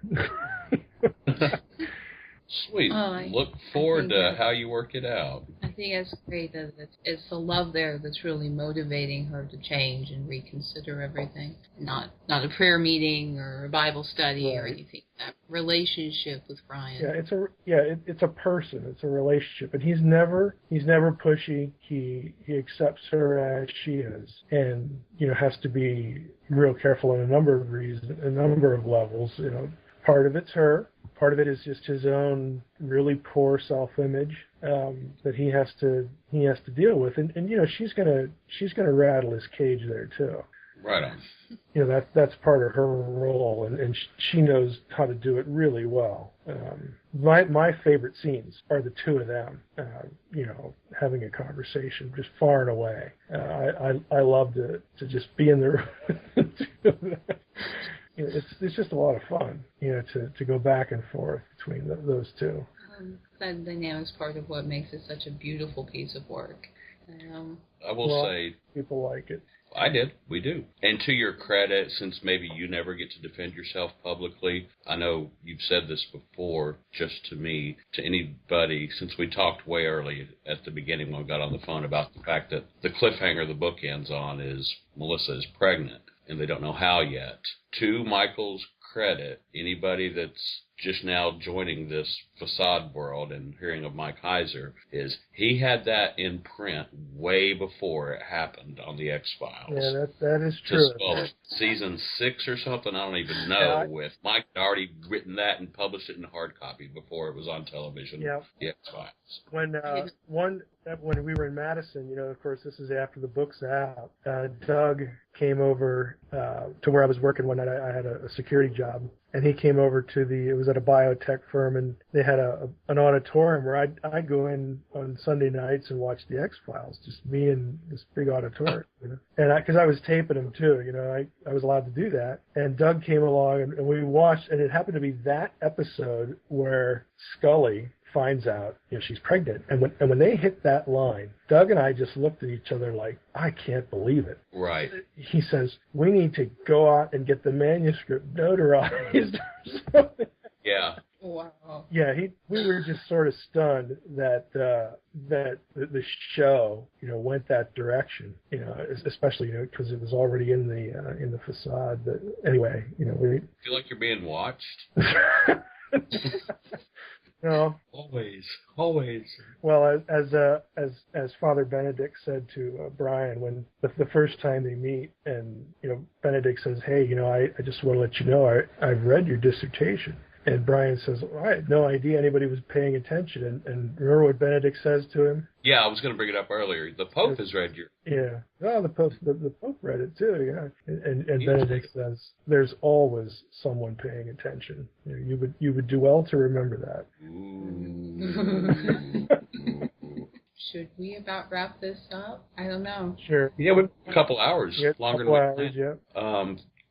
Sweet. Look forward to how you work it out. I think it's great that it's the love there that's really motivating her to change and reconsider everything. Not a prayer meeting or a Bible study or anything. That relationship with Brian. Yeah, it's a person. It's a relationship, and he's never pushy. He accepts her as she is, and has to be real careful on a number of reasons, a number of levels. Part of it's her. Part of it is just his own really poor self-image that he has to deal with, and she's gonna rattle his cage there too. Right on. That's part of her role, and she knows how to do it really well. My favorite scenes are the two of them, having a conversation, just far and away. I love to just be in the room with the two of them. It's just a lot of fun, to go back and forth between those two. That dynamic's part of what makes it such a beautiful piece of work. I will say, people like it. I did. We do. And to your credit, since maybe you never get to defend yourself publicly, I know you've said this before, just to me, to anybody, since we talked way early at the beginning when we got on the phone about the fact that the cliffhanger the book ends on is Melissa is pregnant, and they don't know how yet. To Michael's credit, anybody that's just now joining this Facade world and hearing of Mike Heiser, is he had that in print way before it happened on the X-Files. Yeah, that is true. Season 6 or something, I don't even know, with Mike had already written that and published it in hard copy before it was on television. Yep. The X-Files. When we were in Madison, of course, this is after the book's out, Doug came over to where I was working one night. I had a security job, and he came over it was at a biotech firm, and they had an auditorium where I'd go in on Sunday nights and watch the X-Files, just me in this big auditorium, And because I was taping them too, I was allowed to do that. And Doug came along, and we watched, and it happened to be that episode where Scully finds out she's pregnant, and when they hit that line, Doug and I just looked at each other like, I can't believe it. Right. He says, we need to go out and get the manuscript notarized. Yeah. Wow. Yeah, we were just sort of stunned that that the show, went that direction. Especially because it was already in the facade. But anyway, we Feel like you're being watched? No. Always. Well, as Father Benedict said to Brian when the first time they meet, and Benedict says, "Hey, I just want to let you know I've read your dissertation." And Brian says, well, I had no idea anybody was paying attention. And remember what Benedict says to him? Yeah, I was going to bring it up earlier. The Pope has read your... Yeah. Oh, the Pope read it too, yeah. And Benedict says, there's always someone paying attention. You would do well to remember that. Ooh. Should we about wrap this up? I don't know. Sure. Yeah, a couple hours. Yeah, longer couple than hours, yeah.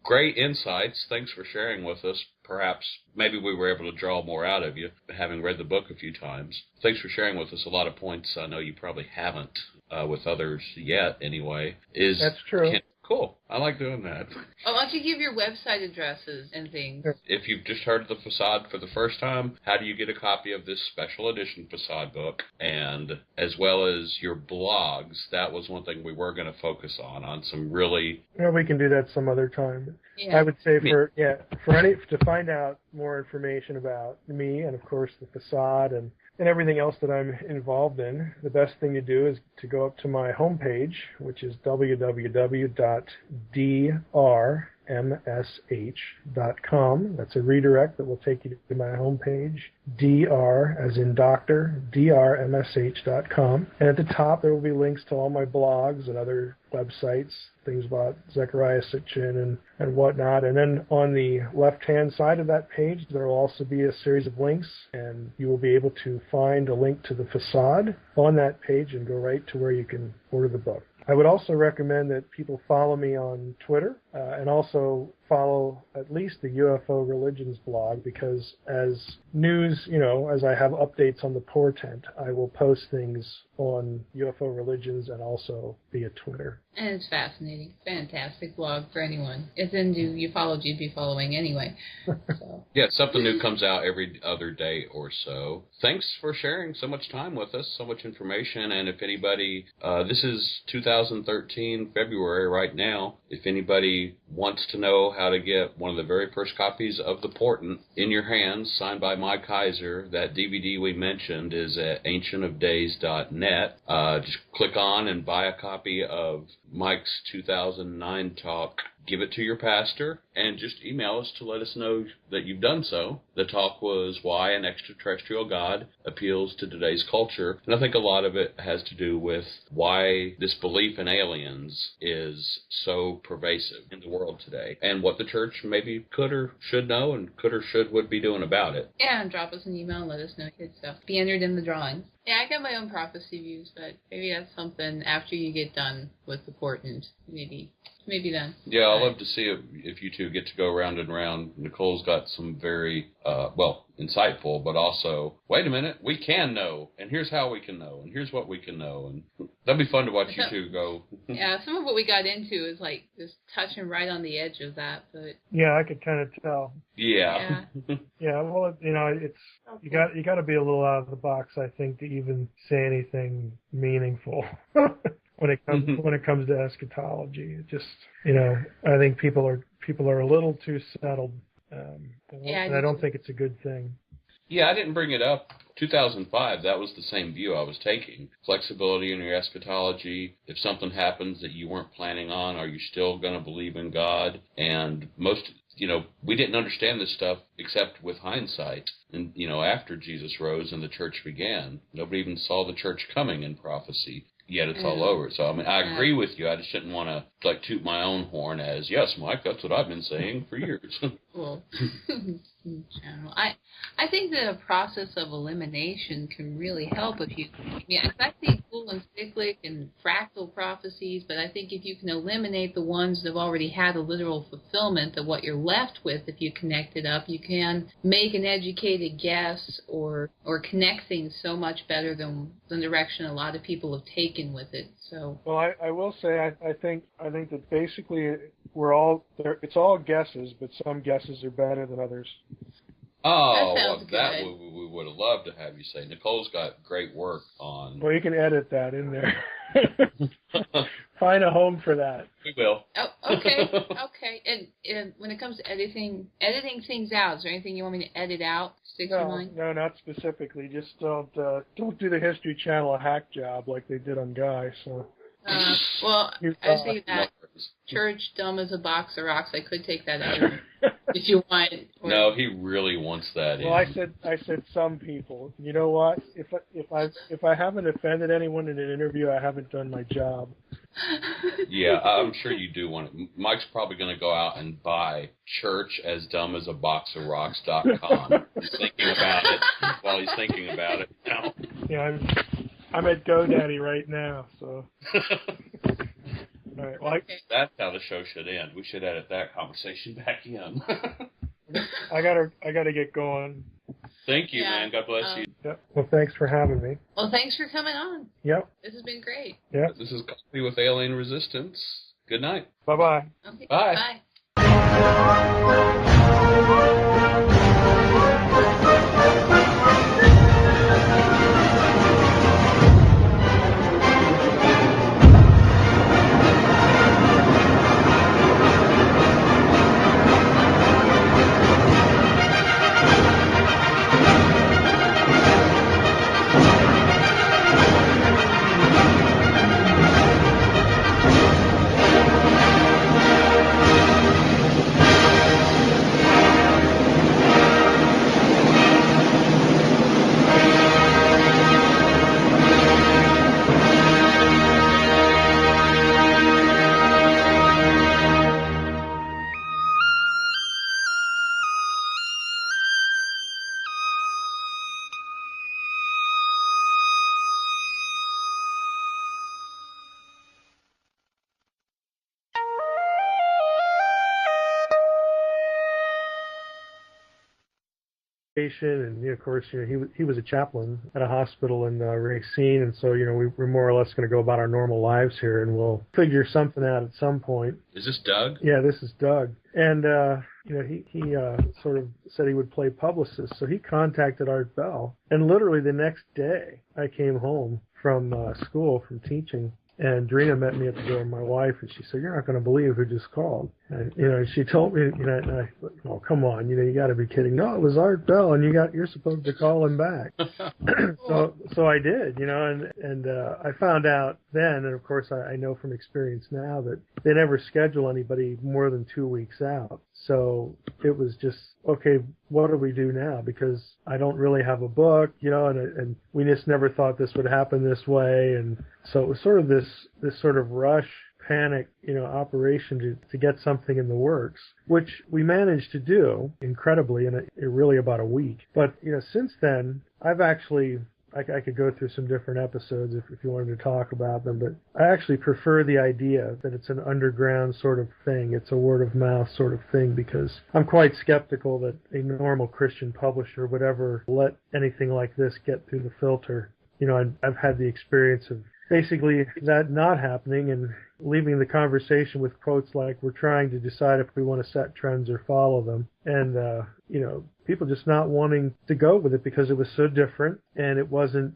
Great insights. Thanks for sharing with us. Perhaps, maybe we were able to draw more out of you, having read the book a few times. Thanks for sharing with us a lot of points I know you probably haven't with others yet, anyway. That's true. Cool. I like doing that. Oh, why don't you give your website addresses and things? If you've just heard of the Facade for the first time, how do you get a copy of this special edition Facade book? And as well as your blogs, that was one thing we were going to focus on some really... Well, we can do that some other time. Yeah. I would say to find out more information about me and, of course, the Facade and everything else that I'm involved in, the best thing to do is to go up to my homepage, which is www.drmsh.com. That's a redirect that will take you to my homepage. DR, as in doctor, drmsh.com. And at the top, there will be links to all my blogs and other websites, things about Zechariah Sitchin and whatnot. And then on the left-hand side of that page, there will also be a series of links, and you will be able to find a link to the Facade on that page and go right to where you can order the book. I would also recommend that people follow me on Twitter and also follow at least the UFO Religions blog, because as news, as I have updates on the portent, I will post things on UFO Religions and also via Twitter. And it's fascinating. Fantastic blog for anyone. It's into ufology you'd be following anyway. So. Yeah, something new comes out every other day or so. Thanks for sharing so much time with us, so much information. And if anybody, this is 2013, February right now. If anybody wants to know how to get one of the very first copies of The Portent in your hands, signed by Mike Heiser, that DVD we mentioned is at ancientofdays.net. Just click on and buy a copy of Mike's 2009 talk. Give it to your pastor, and just email us to let us know that you've done so. The talk was Why an Extraterrestrial God Appeals to Today's Culture. And I think a lot of it has to do with why this belief in aliens is so pervasive in the world today, and what the church maybe could or should know and could or should would be doing about it. Yeah, and drop us an email and let us know good stuff. Be entered in the drawing. Yeah, I got my own prophecy views, but maybe that's something after you get done with the Portent. Maybe then. Yeah, I'd love to see if you two get to go round and round. Nicole's got some very, insightful, but also, wait a minute, we can know, and here's how we can know, and here's what we can know, and that'd be fun to watch you two go. Yeah, some of what we got into is like just touching right on the edge of that, but... Yeah, I could kind of tell. Yeah. Yeah, well, it's you got to be a little out of the box, I think, to even say anything meaningful. When it comes to eschatology, it just I think people are a little too settled, and I don't think it's a good thing. Yeah, I didn't bring it up. 2005, that was the same view I was taking. Flexibility in your eschatology. If something happens that you weren't planning on, are you still going to believe in God? And most, we didn't understand this stuff except with hindsight. And, after Jesus rose and the church began, nobody even saw the church coming in prophecy. Yet it's all over. So, I agree with you. I just didn't want to, toot my own horn as, yes, Mike, that's what I've been saying for years. Well, I think that a process of elimination can really help if you, I see cool and cyclic and fractal prophecies, but I think if you can eliminate the ones that have already had a literal fulfillment of what you're left with, if you connect it up, you can make an educated guess or connect things so much better than the direction a lot of people have taken with it. So. Well, I will say I think that basically it's all guesses, but some guesses are better than others. Oh, That well, sounds that good. we would have loved to have you say. Nicole's got great work on. Well, you can edit that in there. Find a home for that. We will. Oh, okay, okay. And when it comes to editing things out, is there anything you want me to edit out? Stick to mind? No, not specifically. Just don't do the History Channel a hack job like they did on Guy. So. Well, I was thinking that church dumb as a box of rocks. I could take that out if you want. No, he really wants that in. Well, I said some people. You know what? If I haven't offended anyone in an interview, I haven't done my job. Yeah, I'm sure you do want it. Mike's probably going to go out and buy churchasaboxofrocks.com. He's thinking about it while he's thinking about it now. Yeah, I'm at GoDaddy right now, so. All right, well, that's how the show should end. We should edit that conversation back in. I gotta get going. Thank you, man. God bless you. Yep. Well, thanks for having me. Well, thanks for coming on. Yep. This has been great. Yep. This is Coffee with Alien Resistance. Good night. Bye-bye. Okay. Bye. And of course, he was a chaplain at a hospital in Racine, and so we're more or less going to go about our normal lives here, and we'll figure something out at some point. Is this Doug? Yeah, this is Doug, and he sort of said he would play publicist, so he contacted Art Bell, and literally the next day I came home from school from teaching. And Drina met me at the door, my wife, and she said, "You're not going to believe who just called." And she told me, and I, "Oh, come on, you got to be kidding." No, it was Art Bell, and you're supposed to call him back. so I did, and I found out then, and of course I know from experience now that they never schedule anybody more than 2 weeks out. So it was just, okay, what do we do now? Because I don't really have a book, and we just never thought this would happen this way, and so it was sort of this sort of rush, panic, operation to get something in the works, which we managed to do incredibly in really about a week. But since then, I've actually. I could go through some different episodes if you wanted to talk about them, but I actually prefer the idea that it's an underground sort of thing. It's a word of mouth sort of thing, because I'm quite skeptical that a normal Christian publisher would ever let anything like this get through the filter. I've had the experience of basically that not happening and leaving the conversation with quotes like, "We're trying to decide if we want to set trends or follow them." And, people just not wanting to go with it because it was so different, and it wasn't,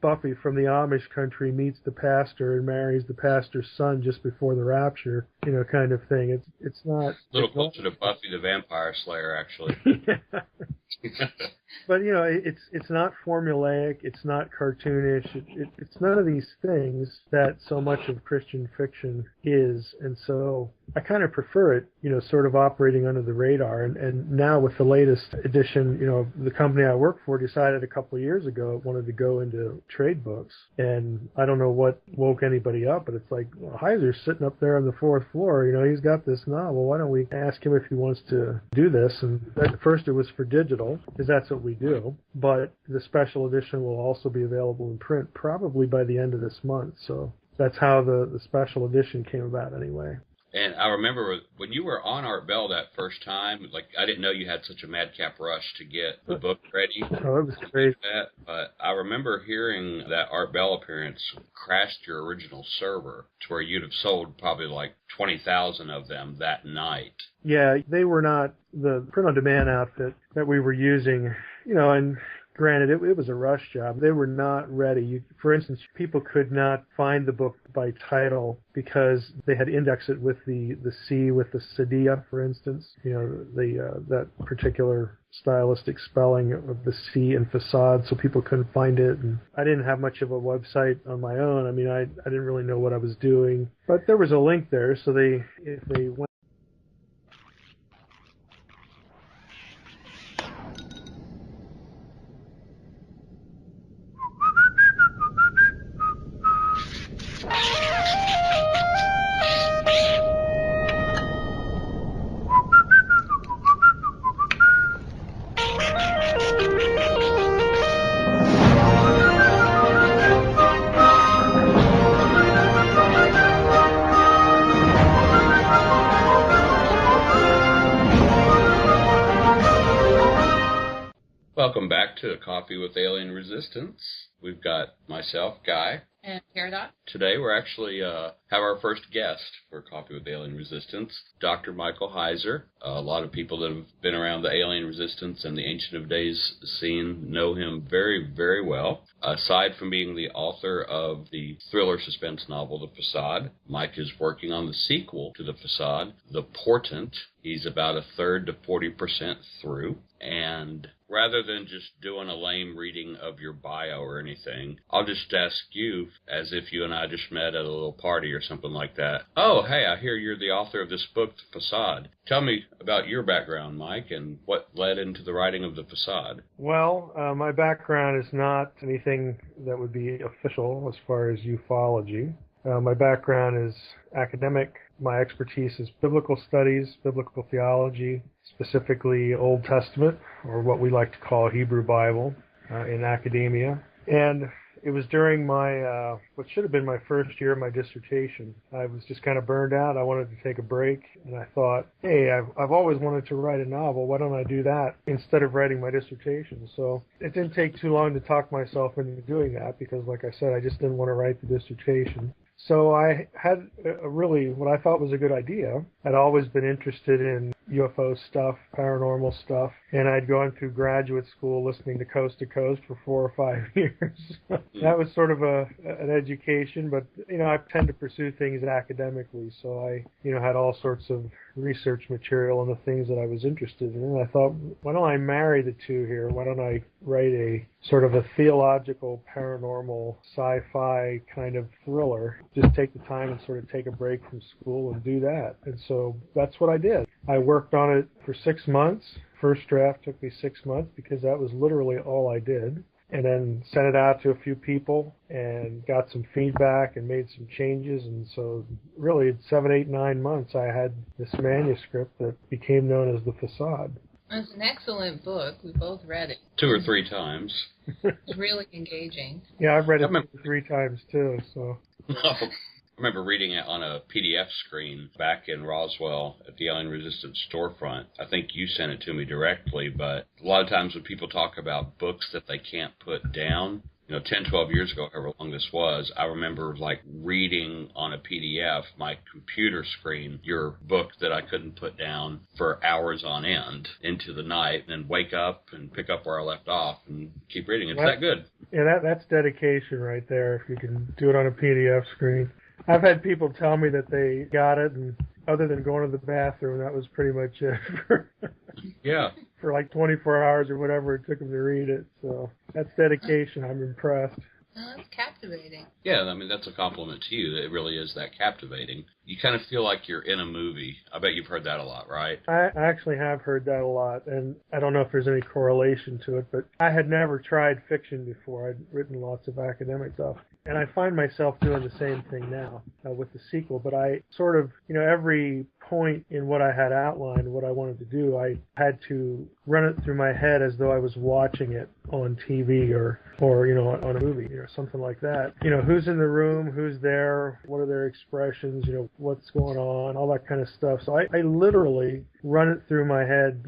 Buffy from the Amish country meets the pastor and marries the pastor's son just before the rapture, kind of thing. It's not... A little closer to Buffy the Vampire Slayer, actually. But, it's not formulaic, it's not cartoonish, it's none of these things that so much of Christian fiction is, and so I kind of prefer it, sort of operating under the radar, and now with the latest edition, the company I work for decided a couple of years ago it wanted to go into trade books, and I don't know what woke anybody up, but it's like, well, Heiser's sitting up there on the 4th floor, he's got this novel, why don't we ask him if he wants to do this? And at first it was for digital, because that's what we do, but the special edition will also be available in print probably by the end of this month, so that's how the special edition came about anyway. And I remember when you were on Art Bell that first time, like I didn't know you had such a madcap rush to get the book ready. Oh, it was crazy. But I remember hearing that Art Bell appearance crashed your original server to where you'd have sold probably like 20,000 of them that night. Yeah, they were not the print-on-demand outfit that we were using, and granted, it was a rush job. They were not ready. For instance, people could not find the book by title because they had indexed it with the C with the Sadia, for instance. That particular stylistic spelling of the C in Facade, so people couldn't find it. And I didn't have much of a website on my own. I mean, I didn't really know what I was doing. But there was a link there, so if they went. Welcome back to Coffee with Alien Resistance. We've got myself, Guy. And Paradox. Today we're actually have our first guest for Coffee with Alien Resistance, Dr. Michael Heiser. A lot of people that have been around the Alien Resistance and the Ancient of Days scene know him very, very well. Aside from being the author of the thriller suspense novel, The Facade, Mike is working on the sequel to The Facade, The Portent. He's about a third to 40% through. And rather than just doing a lame reading of your bio or anything, I'll just ask you, as if you and I just met at a little party or something like that. Oh, hey, I hear you're the author of this book, The Facade. Tell me about your background, Mike, and what led into the writing of The Facade. Well, my background is not anything that would be official as far as ufology. My background is academic. My expertise is biblical studies, biblical theology, specifically Old Testament, or what we like to call Hebrew Bible, in academia. And it was during my, what should have been my first year of my dissertation. I was just kind of burned out. I wanted to take a break, and I thought, hey, I've always wanted to write a novel. Why don't I do that instead of writing my dissertation? So it didn't take too long to talk myself into doing that because, like I said, I just didn't want to write the dissertation. So I had really what I thought was a good idea. I'd always been interested in UFO stuff, paranormal stuff, and I'd gone through graduate school listening to Coast to Coast for 4 or 5 years. That was sort of an education, but I tend to pursue things academically, so I had all sorts of research material on the things that I was interested in. And I thought, why don't I marry the two here? Why don't I write a sort of a theological, paranormal, sci-fi kind of thriller? Just take the time and sort of take a break from school and do that. And so that's what I did. I worked on it for 6 months. First draft took me 6 months because that was literally all I did. And then sent it out to a few people and got some feedback and made some changes. And so really 7, 8, 9 months I had this manuscript that became known as The Facade. It's an excellent book. We both read it. 2 or 3 times. It's really engaging. Yeah, I've read it 3 times too. So. I remember reading it on a PDF screen back in Roswell at the Alien Resistance storefront. I think you sent it to me directly, but a lot of times when people talk about books that they can't put down, 10, 12 years ago, however long this was, I remember reading on a PDF, my computer screen, your book that I couldn't put down for hours on end into the night, and then wake up and pick up where I left off and keep reading. It's that good. Yeah, that's dedication right there, if you can do it on a PDF screen. I've had people tell me that they got it, and other than going to the bathroom, that was pretty much it for like 24 hours or whatever it took them to read it. So that's dedication. I'm impressed. Oh, that's captivating. Yeah, I mean, that's a compliment to you. It really is that captivating. You kind of feel like you're in a movie. I bet you've heard that a lot, right? I actually have heard that a lot, and I don't know if there's any correlation to it, but I had never tried fiction before. I'd written lots of academic stuff. And I find myself doing the same thing now with the sequel, but I sort of, every point in what I had outlined, what I wanted to do, I had to run it through my head as though I was watching it on TV or on a movie, something like that. Who's in the room, who's there, what are their expressions, what's going on, all that kind of stuff. So I literally run it through my head,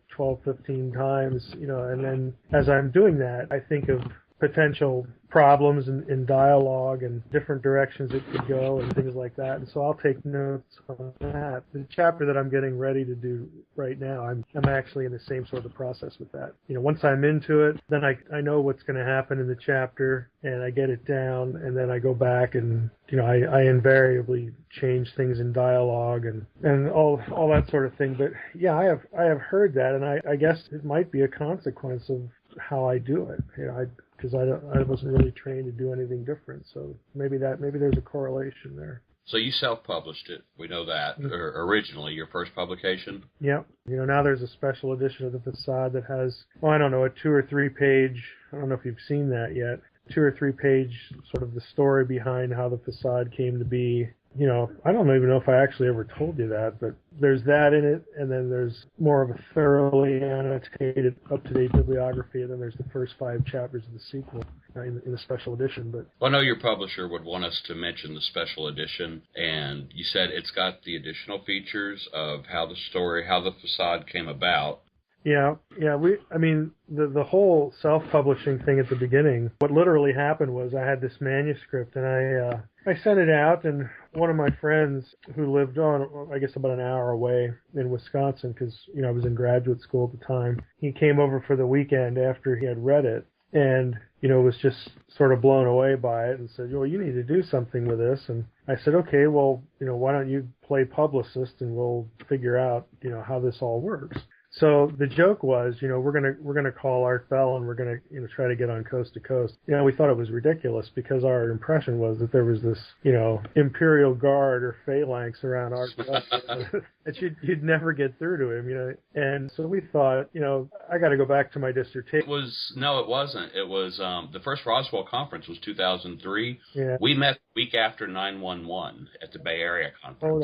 12, 15 times, and then as I'm doing that, I think of potential problems in dialogue and different directions it could go and things like that. And so I'll take notes on that. The chapter that I'm getting ready to do right now, I'm actually in the same sort of process with that. Once I'm into it, then I know what's going to happen in the chapter and I get it down, and then I go back and I invariably change things in dialogue and all that sort of thing. But yeah, I have heard that, and I guess it might be a consequence of how I do it. Because I wasn't really trained to do anything different. So maybe there's a correlation there. So you self-published it. We know that. Originally, your first publication? Yep. Now there's a special edition of the Facade that has, I don't know, a 2 or 3 page, I don't know if you've seen that yet, 2 or 3 page sort of the story behind how the Facade came to be. I don't even know if I actually ever told you that, but there's that in it, and then there's more of a thoroughly annotated, up-to-date bibliography, and then there's the first 5 chapters of the sequel in the special edition. But I know your publisher would want us to mention the special edition, and you said it's got the additional features of how the Facade came about. Yeah. The whole self-publishing thing at the beginning, what literally happened was I had this manuscript, and I sent it out, and one of my friends who lived I guess about an hour away in Wisconsin, because, I was in graduate school at the time, he came over for the weekend after he had read it, and, was just sort of blown away by it and said, well, you need to do something with this. And I said, okay, well, why don't you play publicist and we'll figure out, how this all works. So the joke was, we're gonna call Art Bell and we're gonna try to get on Coast to Coast. We thought it was ridiculous because our impression was that there was this Imperial Guard or phalanx around Art Bell that you'd never get through to him. And so we thought, I got to go back to my dissertation. It wasn't. It was the first Roswell conference was 2003. Yeah. We met the week after 9/11 at the Bay Area conference. Oh,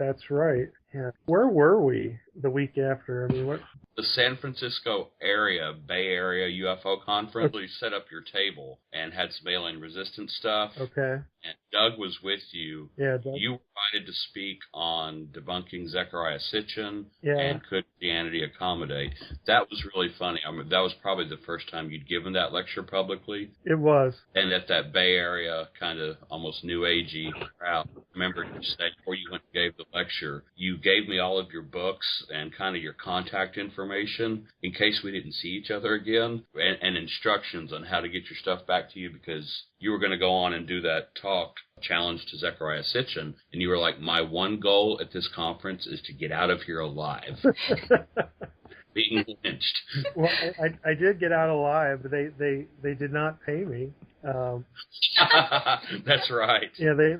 that's right. Yeah. Where were we the week after? What? The San Francisco area, Bay Area UFO conference. You set up your table and had some alien resistance stuff. Okay. And Doug was with you. Yeah, Doug. You were invited to speak on debunking Zecharia Sitchin and could Christianity accommodate. That was really funny. That was probably the first time you'd given that lecture publicly. It was. And at that Bay Area kind of almost New Agey crowd, I remember you said before you went and gave the lecture, you gave me all of your books and kind of your contact information in case we didn't see each other again, and instructions on how to get your stuff back to you, because you were going to go on and do that talk, Challenge to Zecharia Sitchin, and you were like, my one goal at this conference is to get out of here alive. Being lynched. Well, I did get out alive, but they did not pay me. That's right. Yeah, they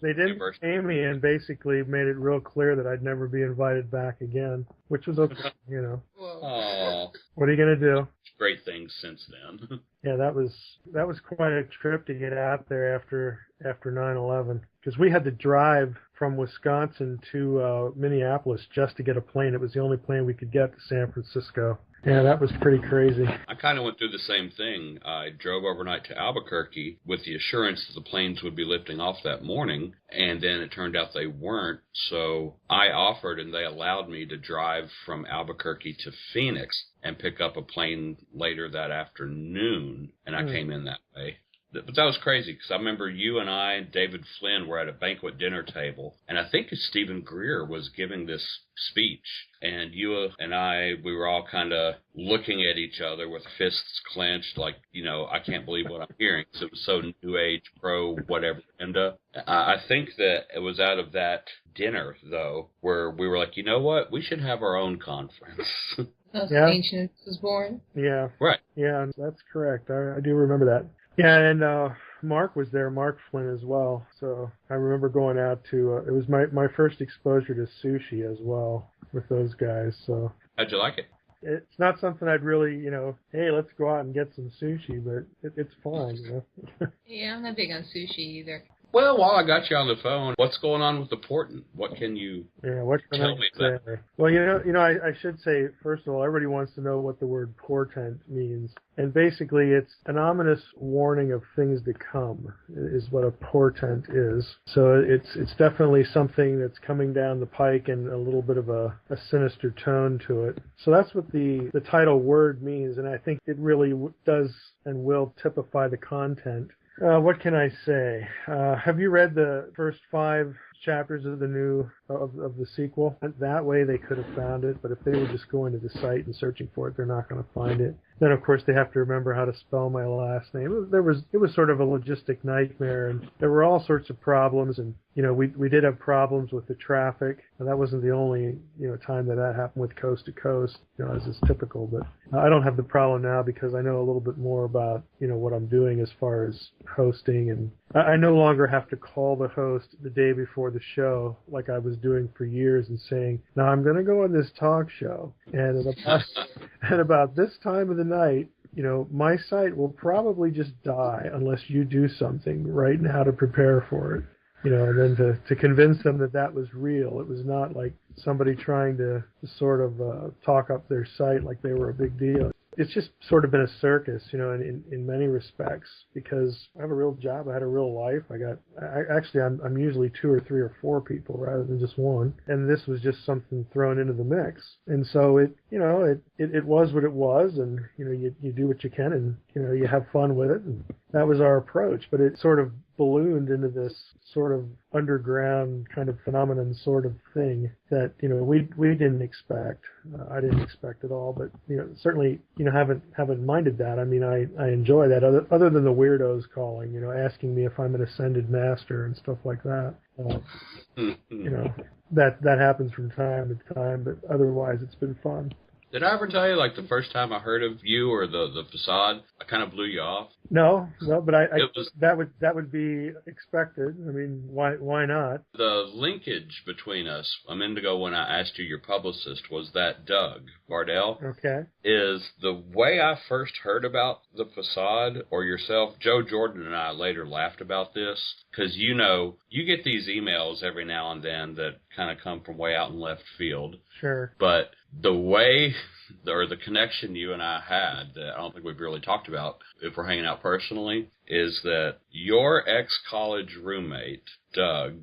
didn't pay me and basically made it real clear that I'd never be invited back again, which was okay, Aww. What are you gonna do? Great things since then. Yeah, that was quite a trip to get out there after 9/11, because we had to drive from Wisconsin to Minneapolis just to get a plane. It was the only plane we could get to San Francisco. Yeah, that was pretty crazy. I kind of went through the same thing. I drove overnight to Albuquerque with the assurance that the planes would be lifting off that morning, and then it turned out they weren't. So I offered, and they allowed me to drive from Albuquerque to Phoenix and pick up a plane later that afternoon, and I came in that way. But that was crazy, because I remember you and I and David Flynn were at a banquet dinner table, and I think Stephen Greer was giving this speech, and you and I, we were all kind of looking at each other with fists clenched, like, I can't believe what I'm hearing, because it was so New Age, pro-whatever agenda. I think that it was out of that dinner, though, where we were like, you know what, we should have our own conference. That's when Ancients was born? Yeah. Right. Yeah, that's correct. I do remember that. Yeah, and Mark was there, Mark Flynn as well. So I remember going out to, it was my first exposure to sushi as well with those guys. So how'd you like it? It's not something I'd really, hey, let's go out and get some sushi, but it's fine, Yeah, I'm not big on sushi either. Well, while I got you on the phone, what's going on with the portent? What can you what can tell I me say? about? Well, I should say, first of all, everybody wants to know what the word portent means. And basically, it's an ominous warning of things to come, is what a portent is. So it's definitely something that's coming down the pike and a little bit of a sinister tone to it. So that's what the title word means, and I think it really does and will typify the content. What can I say? Have you read the first 5 chapters of the sequel? That way they could have found it, but if they were just going to the site and searching for it, they're not going to find it. Then of course they have to remember how to spell my last name. It was sort of a logistic nightmare, and there were all sorts of problems, and we did have problems with the traffic, and that wasn't the only time that happened with Coast to Coast, as is typical. But I don't have the problem now because I know a little bit more about what I'm doing as far as hosting, and I no longer have to call the host the day before the show like I was doing for years and saying, now I'm going to go on this talk show, and at about this time of the night, my site will probably just die unless you do something right now to prepare for it. And then to convince them that was real. It was not like somebody trying to sort of talk up their site like they were a big deal. It's just sort of been a circus, in many respects, because I have a real job. I had a real life. I'm usually 2 or 3 or 4 people rather than just one. And this was just something thrown into the mix. And so it was what it was, and you do what you can, and you have fun with it. And that was our approach. But it sort of ballooned into this sort of underground kind of phenomenon sort of thing that we didn't expect. I didn't expect at all, but certainly haven't minded that. I mean, I enjoy that. Other than the weirdos calling, asking me if I'm an ascended master and stuff like that. That happens from time to time, but otherwise it's been fun. Did I ever tell you, like, the first time I heard of you or the Facade, I kind of blew you off? No, but that would be expected. I mean, why not? The linkage between us a minute ago when I asked you your publicist was that Doug Bardell. Okay. Is the way I first heard about the Facade or yourself. Joe Jordan and I later laughed about this because you get these emails every now and then that kind of come from way out in left field. Sure. But the way or the connection you and I had that I don't think we've really talked about if we're hanging out personally is that your ex-college roommate, Doug,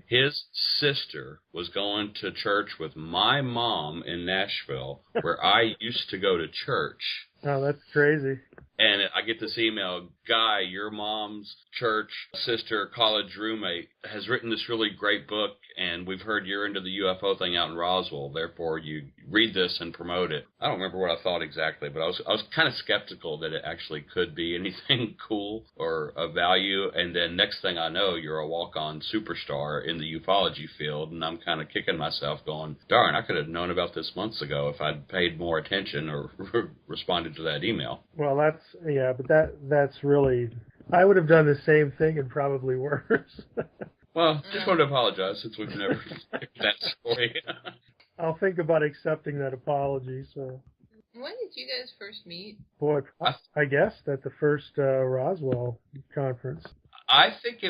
his sister was going to church with my mom in Nashville where I used to go to church. Oh, that's crazy. And I get this email, Guy, your mom's church sister, college roommate, has written this really great book, and we've heard you're into the UFO thing out in Roswell. Therefore, you read this and promote it. I don't remember what I thought exactly, but I was kind of skeptical that it actually could be anything cool or of value. And then next thing I know, you're a walk-on superstar in the ufology field, and I'm kind of kicking myself going, darn, I could have known about this months ago if I'd paid more attention or responded to that email. Well, that's really, I would have done the same thing and probably worse. Well, just wanted to apologize since we've never picked that story. I'll think about accepting that apology. So, when did you guys first meet? Boy, I guess at the first Roswell conference. I think it